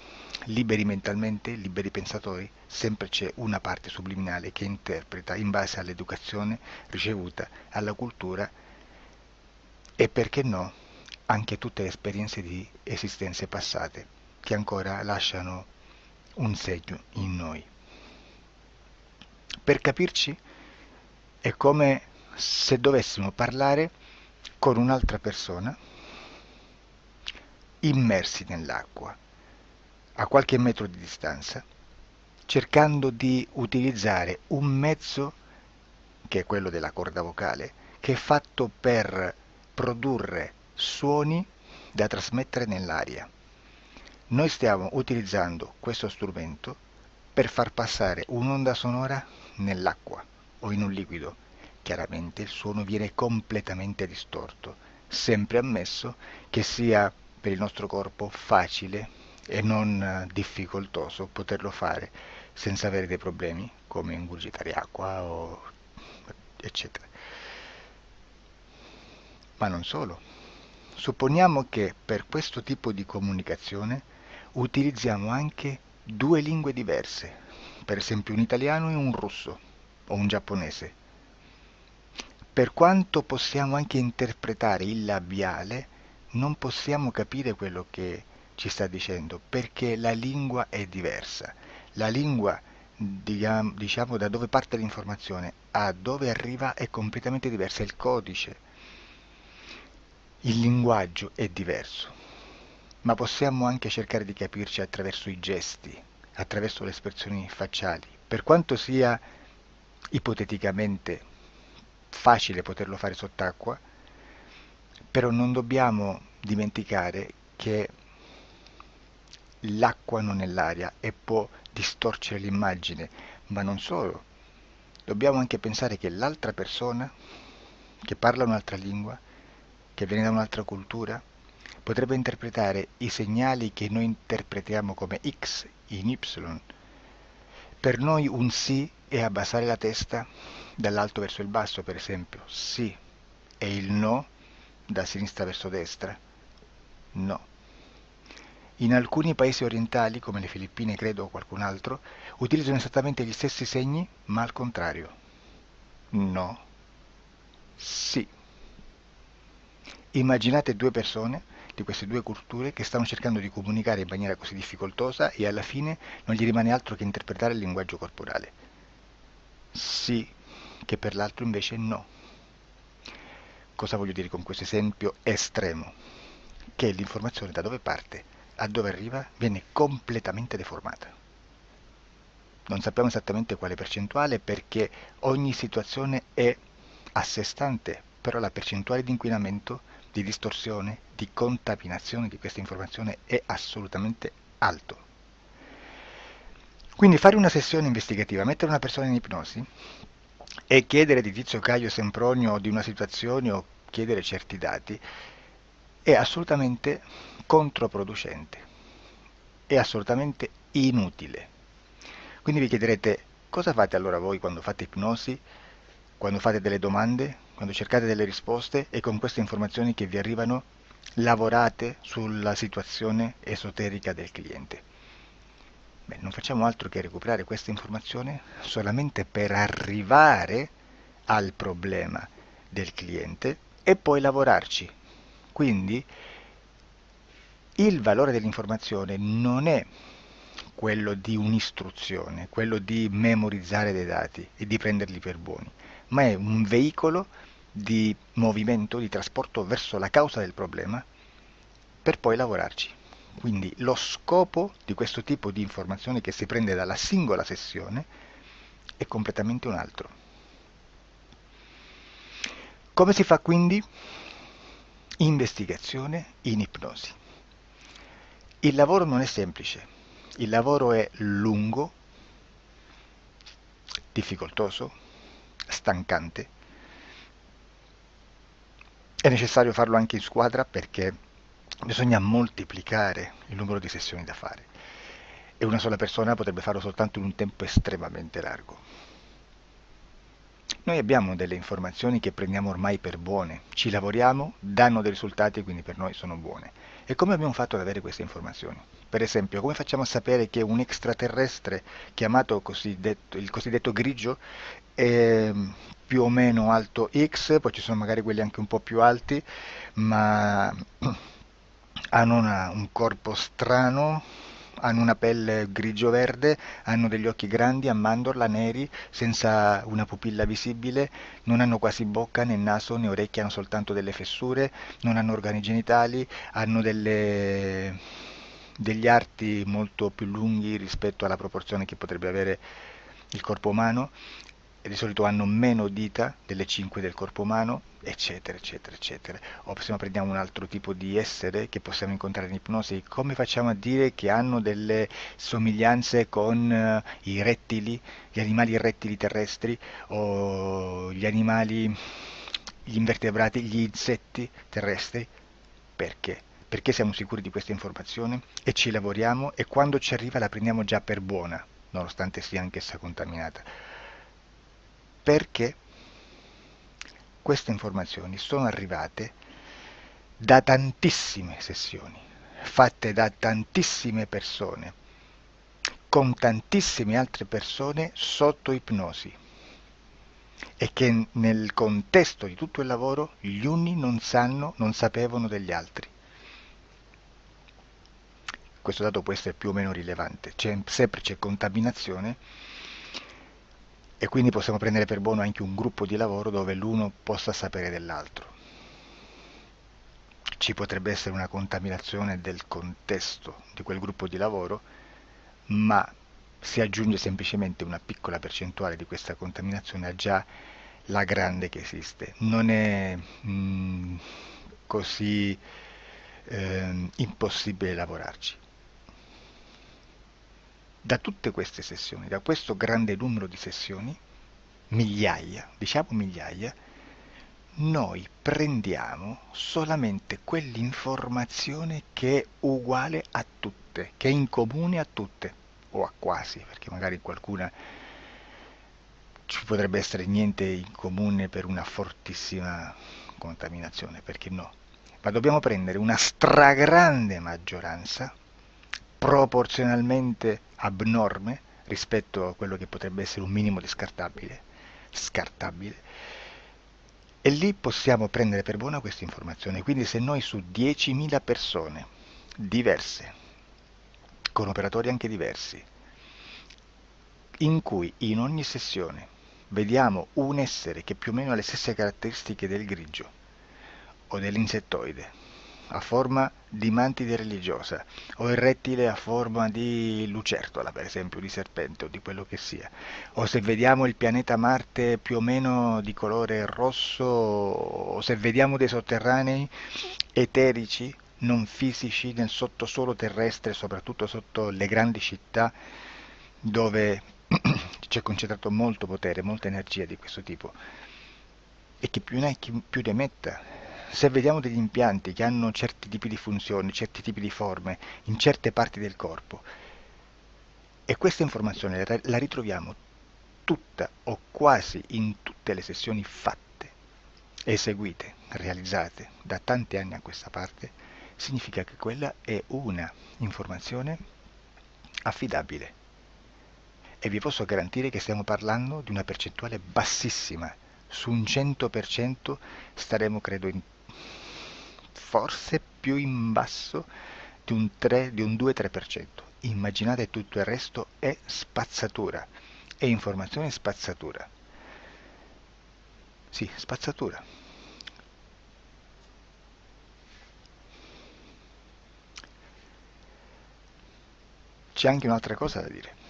liberi mentalmente, liberi pensatori, sempre c'è una parte subliminale che interpreta in base all'educazione ricevuta, alla cultura e perché no, anche tutte le esperienze di esistenze passate che ancora lasciano un segno in noi. Per capirci, è come se dovessimo parlare con un'altra persona immersi nell'acqua, a qualche metro di distanza, cercando di utilizzare un mezzo, che è quello della corda vocale, che è fatto per produrre suoni da trasmettere nell'aria. Noi stiamo utilizzando questo strumento per far passare un'onda sonora nell'acqua o in un liquido. Chiaramente il suono viene completamente distorto, sempre ammesso che sia per il nostro corpo facile e non difficoltoso poterlo fare senza avere dei problemi, come ingurgitare acqua o eccetera. Ma non solo. Supponiamo che per questo tipo di comunicazione utilizziamo anche due lingue diverse, per esempio un italiano e un russo o un giapponese. Per quanto possiamo anche interpretare il labiale, non possiamo capire quello che ci sta dicendo, perché la lingua è diversa. La lingua, diciamo, da dove parte l'informazione a dove arriva è completamente diversa, il codice, il linguaggio è diverso, ma possiamo anche cercare di capirci attraverso i gesti, attraverso le espressioni facciali. Per quanto sia ipoteticamente facile poterlo fare sott'acqua, però non dobbiamo dimenticare che l'acqua non è l'aria e può distorcere l'immagine, ma non solo. Dobbiamo anche pensare che l'altra persona, che parla un'altra lingua, che viene da un'altra cultura, potrebbe interpretare i segnali che noi interpretiamo come X in Y. Per noi un sì è abbassare la testa dall'alto verso il basso, per esempio, sì, e il no da sinistra verso destra, no. In alcuni paesi orientali, come le Filippine credo o qualcun altro, utilizzano esattamente gli stessi segni, ma al contrario. No, sì. Immaginate due persone di queste due culture che stanno cercando di comunicare in maniera così difficoltosa e alla fine non gli rimane altro che interpretare il linguaggio corporale. Sì, che per l'altro invece no. Cosa voglio dire con questo esempio estremo? Che l'informazione da dove parte a dove arriva viene completamente deformata. Non sappiamo esattamente quale percentuale perché ogni situazione è a sé stante, però la percentuale di inquinamento, di distorsione, di contaminazione di questa informazione è assolutamente alto. Quindi fare una sessione investigativa, mettere una persona in ipnosi e chiedere di Tizio Caio Sempronio di una situazione o chiedere certi dati è assolutamente controproducente, è assolutamente inutile. Quindi vi chiederete cosa fate allora voi quando fate ipnosi, quando fate delle domande, quando cercate delle risposte e con queste informazioni che vi arrivano lavorate sulla situazione esoterica del cliente. Beh, non facciamo altro che recuperare questa informazione solamente per arrivare al problema del cliente e poi lavorarci. Quindi il valore dell'informazione non è quello di un'istruzione, quello di memorizzare dei dati e di prenderli per buoni, ma è un veicolo di movimento, di trasporto verso la causa del problema per poi lavorarci. Quindi lo scopo di questo tipo di informazione che si prende dalla singola sessione è completamente un altro. Come si fa quindi? Investigazione in ipnosi. Il lavoro non è semplice, il lavoro è lungo, difficoltoso, stancante. È necessario farlo anche in squadra perché bisogna moltiplicare il numero di sessioni da fare e una sola persona potrebbe farlo soltanto in un tempo estremamente largo. Noi abbiamo delle informazioni che prendiamo ormai per buone, ci lavoriamo, danno dei risultati e quindi per noi sono buone. E come abbiamo fatto ad avere queste informazioni? Per esempio, come facciamo a sapere che un extraterrestre chiamato il cosiddetto grigio è più o meno alto X, poi ci sono magari quelli anche un po' più alti, ma hanno un corpo strano, hanno una pelle grigio-verde, hanno degli occhi grandi a mandorla, neri, senza una pupilla visibile, non hanno quasi bocca né naso né orecchie, hanno soltanto delle fessure, non hanno organi genitali, hanno degli arti molto più lunghi rispetto alla proporzione che potrebbe avere il corpo umano, e di solito hanno meno dita delle 5 del corpo umano, eccetera, eccetera, eccetera. O se prendiamo un altro tipo di essere che possiamo incontrare in ipnosi, come facciamo a dire che hanno delle somiglianze con i rettili, gli animali rettili terrestri o gli invertebrati, gli insetti terrestri? Perché? Perché siamo sicuri di questa informazione e ci lavoriamo e quando ci arriva la prendiamo già per buona, nonostante sia anch'essa contaminata. Perché queste informazioni sono arrivate da tantissime sessioni, fatte da tantissime persone, con tantissime altre persone sotto ipnosi, e che nel contesto di tutto il lavoro gli uni non sapevano degli altri. Questo dato può essere più o meno rilevante, sempre c'è contaminazione, e quindi possiamo prendere per buono anche un gruppo di lavoro dove l'uno possa sapere dell'altro. Ci potrebbe essere una contaminazione del contesto di quel gruppo di lavoro, ma si aggiunge semplicemente una piccola percentuale di questa contaminazione a già la grande che esiste. Non è così impossibile lavorarci. Da tutte queste sessioni, da questo grande numero di sessioni, migliaia, diciamo migliaia, noi prendiamo solamente quell'informazione che è uguale a tutte, che è in comune a tutte, o a quasi, perché magari qualcuna ci potrebbe essere niente in comune per una fortissima contaminazione, perché no? Ma dobbiamo prendere una stragrande maggioranza, proporzionalmente abnorme rispetto a quello che potrebbe essere un minimo di scartabile, e lì possiamo prendere per buona questa informazione. Quindi se noi su 10.000 persone diverse, con operatori anche diversi, in cui in ogni sessione vediamo un essere che più o meno ha le stesse caratteristiche del grigio o dell'insettoide, a forma di mantide religiosa, o il rettile a forma di lucertola, per esempio, di serpente o di quello che sia, o se vediamo il pianeta Marte più o meno di colore rosso, o se vediamo dei sotterranei eterici, non fisici, nel sottosuolo terrestre, soprattutto sotto le grandi città, dove c'è concentrato molto potere, molta energia di questo tipo, e chi più ne ha chi più ne metta. Se vediamo degli impianti che hanno certi tipi di funzioni, certi tipi di forme in certe parti del corpo, e questa informazione la ritroviamo tutta o quasi in tutte le sessioni fatte, eseguite, realizzate da tanti anni a questa parte, significa che quella è una informazione affidabile. E vi posso garantire che stiamo parlando di una percentuale bassissima. Su un 100% staremo, credo, forse più in basso di un 2-3%. Immaginate, tutto il resto è spazzatura, è informazione spazzatura. Sì, spazzatura. C'è anche un'altra cosa da dire.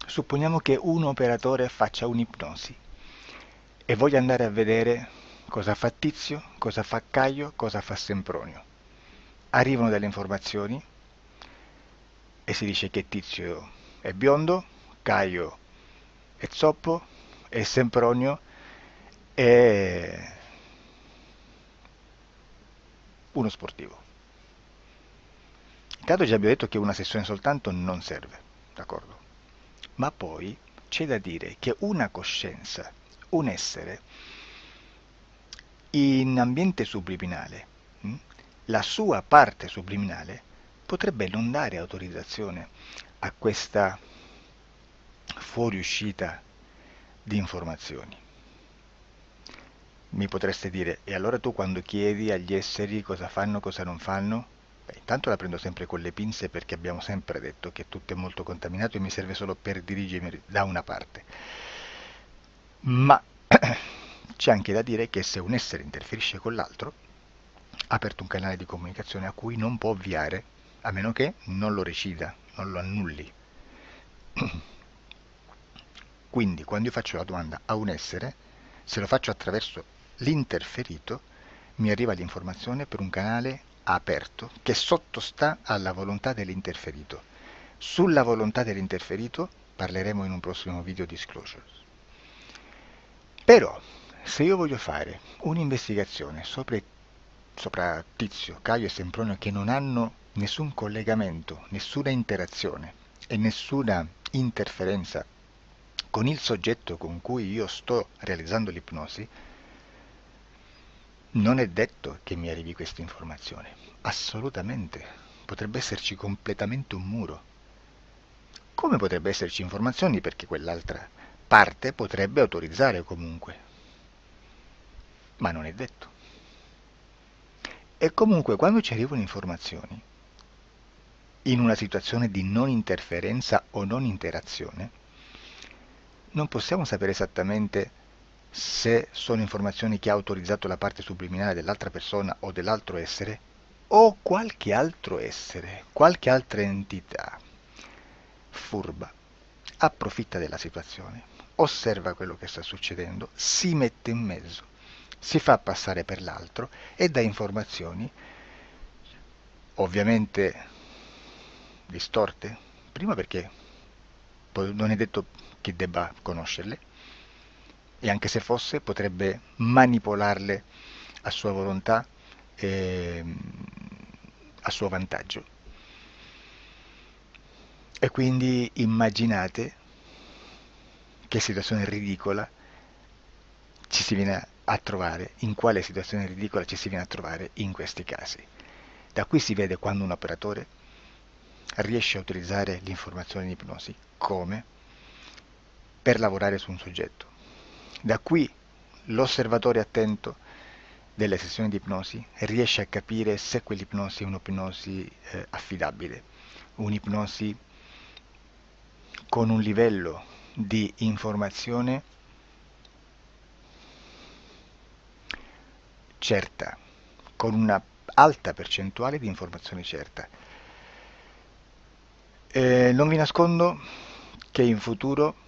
Supponiamo che un operatore faccia un'ipnosi e voglia andare a vedere cosa fa Tizio, cosa fa Caio, cosa fa Sempronio. Arrivano delle informazioni e si dice che Tizio è biondo, Caio è zoppo e Sempronio è uno sportivo. Intanto già abbiamo detto che una sessione soltanto non serve, d'accordo? Ma poi c'è da dire che una coscienza, un essere, in ambiente subliminale, la sua parte subliminale potrebbe non dare autorizzazione a questa fuoriuscita di informazioni. Mi potreste dire, e allora tu quando chiedi agli esseri cosa fanno, cosa non fanno? Beh, intanto la prendo sempre con le pinze, perché abbiamo sempre detto che tutto è molto contaminato e mi serve solo per dirigermi da una parte. Ma c'è anche da dire che se un essere interferisce con l'altro, ha aperto un canale di comunicazione a cui non può ovviare, a meno che non lo recida, non lo annulli. Quindi quando io faccio la domanda a un essere, se lo faccio attraverso l'interferito, mi arriva l'informazione per un canale aperto che sottostà alla volontà dell'interferito. Sulla volontà dell'interferito parleremo in un prossimo video disclosures. Però, se io voglio fare un'investigazione sopra Tizio, Caio e Sempronio, che non hanno nessun collegamento, nessuna interazione e nessuna interferenza con il soggetto con cui io sto realizzando l'ipnosi, non è detto che mi arrivi questa informazione. Assolutamente. Potrebbe esserci completamente un muro. Come potrebbe esserci informazioni perché quell'altra parte potrebbe autorizzare comunque. Ma non è detto. E comunque quando ci arrivano informazioni, in una situazione di non interferenza o non interazione, non possiamo sapere esattamente se sono informazioni che ha autorizzato la parte subliminale dell'altra persona o dell'altro essere, o qualche altro essere, qualche altra entità furba, approfitta della situazione, osserva quello che sta succedendo, si mette in mezzo, si fa passare per l'altro e dà informazioni, ovviamente distorte, prima perché non è detto che debba conoscerle, e anche se fosse potrebbe manipolarle a sua volontà e a suo vantaggio. E quindi immaginate che situazione ridicola ci si viene a trovare, in quale situazione ridicola ci si viene a trovare in questi casi. Da qui si vede quando un operatore riesce a utilizzare l'informazione in ipnosi come per lavorare su un soggetto. Da qui l'osservatore attento delle sessioni di ipnosi riesce a capire se quell'ipnosi è un'ipnosi affidabile, un'ipnosi con un livello di informazione certa, con una alta percentuale di informazione certa. Non vi nascondo che in futuro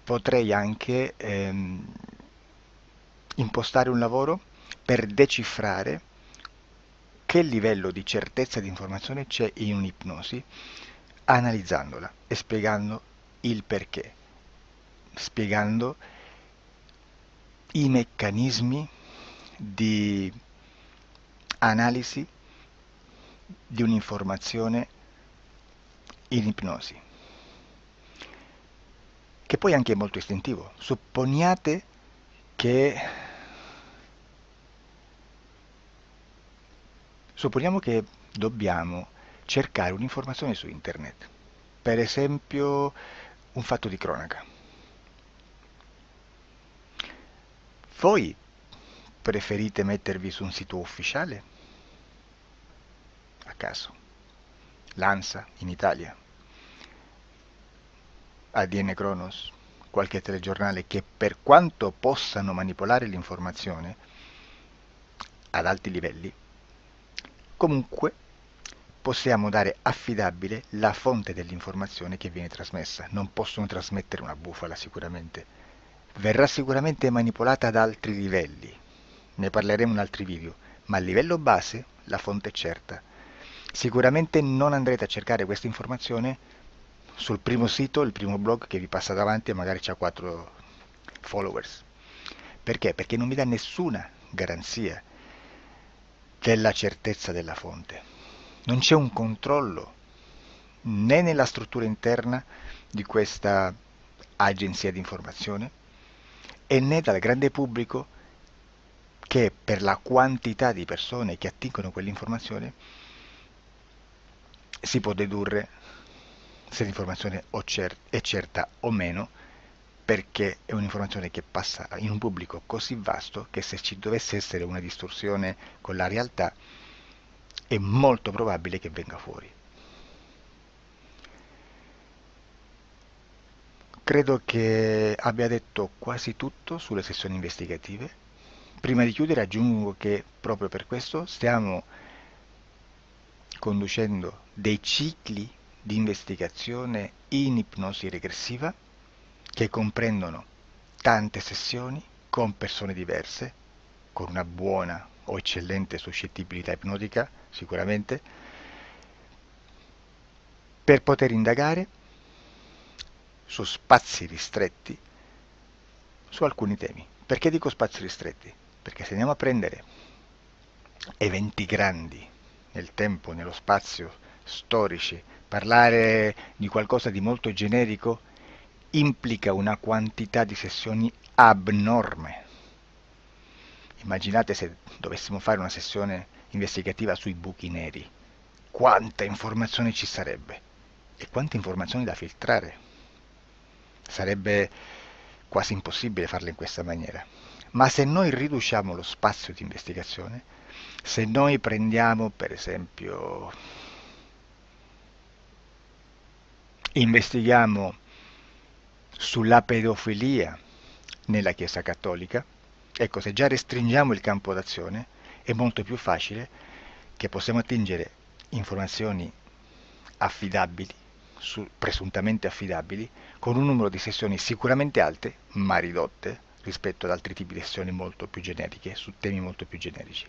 potrei anche impostare un lavoro per decifrare che livello di certezza di informazione c'è in un'ipnosi, analizzandola e spiegando il perché, spiegando i meccanismi di analisi di un'informazione in ipnosi, che poi anche è molto istintivo. Che Supponiamo che dobbiamo cercare un'informazione su internet, per esempio un fatto di cronaca. Voi preferite mettervi su un sito ufficiale? A caso. L'ANSA in Italia, ADN Kronos, qualche telegiornale che per quanto possano manipolare l'informazione ad alti livelli, comunque possiamo dare affidabile la fonte dell'informazione che viene trasmessa. Non possono trasmettere una bufala sicuramente. Verrà sicuramente manipolata ad altri livelli. Ne parleremo in altri video, ma a livello base la fonte è certa. Sicuramente non andrete a cercare questa informazione sul primo sito, il primo blog che vi passa davanti e magari ha 4 followers. Perché? Perché non vi dà nessuna garanzia della certezza della fonte. Non c'è un controllo né nella struttura interna di questa agenzia di informazione e né dal grande pubblico che per la quantità di persone che attingono quell'informazione si può dedurre se l'informazione è certa o meno, perché è un'informazione che passa in un pubblico così vasto che se ci dovesse essere una distorsione con la realtà è molto probabile che venga fuori. Credo che abbia detto quasi tutto sulle sessioni investigative. Prima di chiudere aggiungo che proprio per questo stiamo conducendo dei cicli di investigazione in ipnosi regressiva che comprendono tante sessioni con persone diverse, con una buona o eccellente suscettibilità ipnotica sicuramente, per poter indagare su spazi ristretti su alcuni temi. Perché dico spazi ristretti? Perché se andiamo a prendere eventi grandi nel tempo, nello spazio, storici, Parlare di qualcosa di molto generico implica una quantità di sessioni abnorme. Immaginate se dovessimo fare una sessione investigativa sui buchi neri, quanta informazione ci sarebbe e quante informazioni da filtrare. Sarebbe quasi impossibile farlo in questa maniera. Ma se noi riduciamo lo spazio di investigazione, se noi prendiamo per esempio, investighiamo sulla pedofilia nella Chiesa Cattolica, ecco, se già restringiamo il campo d'azione, è molto più facile che possiamo attingere informazioni affidabili, presuntamente affidabili, con un numero di sessioni sicuramente alte, ma ridotte rispetto ad altri tipi di sessioni molto più generiche, su temi molto più generici.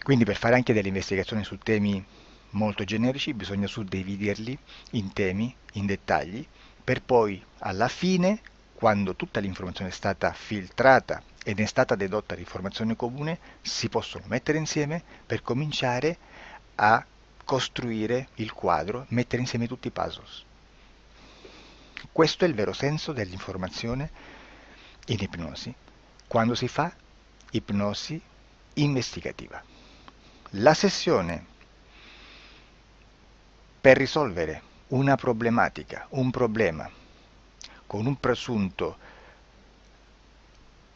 Quindi per fare anche delle investigazioni su temi molto generici bisogna suddividerli in temi, in dettagli, per poi alla fine, quando tutta l'informazione è stata filtrata ed è stata dedotta l'informazione comune, si possono mettere insieme per cominciare a costruire il quadro, mettere insieme tutti i puzzles. Questo è il vero senso dell'informazione in ipnosi, quando si fa ipnosi investigativa. La sessione per risolvere una problematica, un problema, con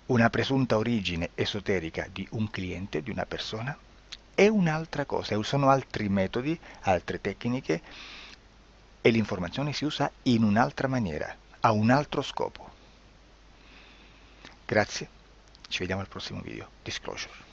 una presunta origine esoterica di un cliente, di una persona, è un'altra cosa, sono altri metodi, altre tecniche e l'informazione si usa in un'altra maniera, ha un altro scopo. Grazie, ci vediamo al prossimo video. Disclosure.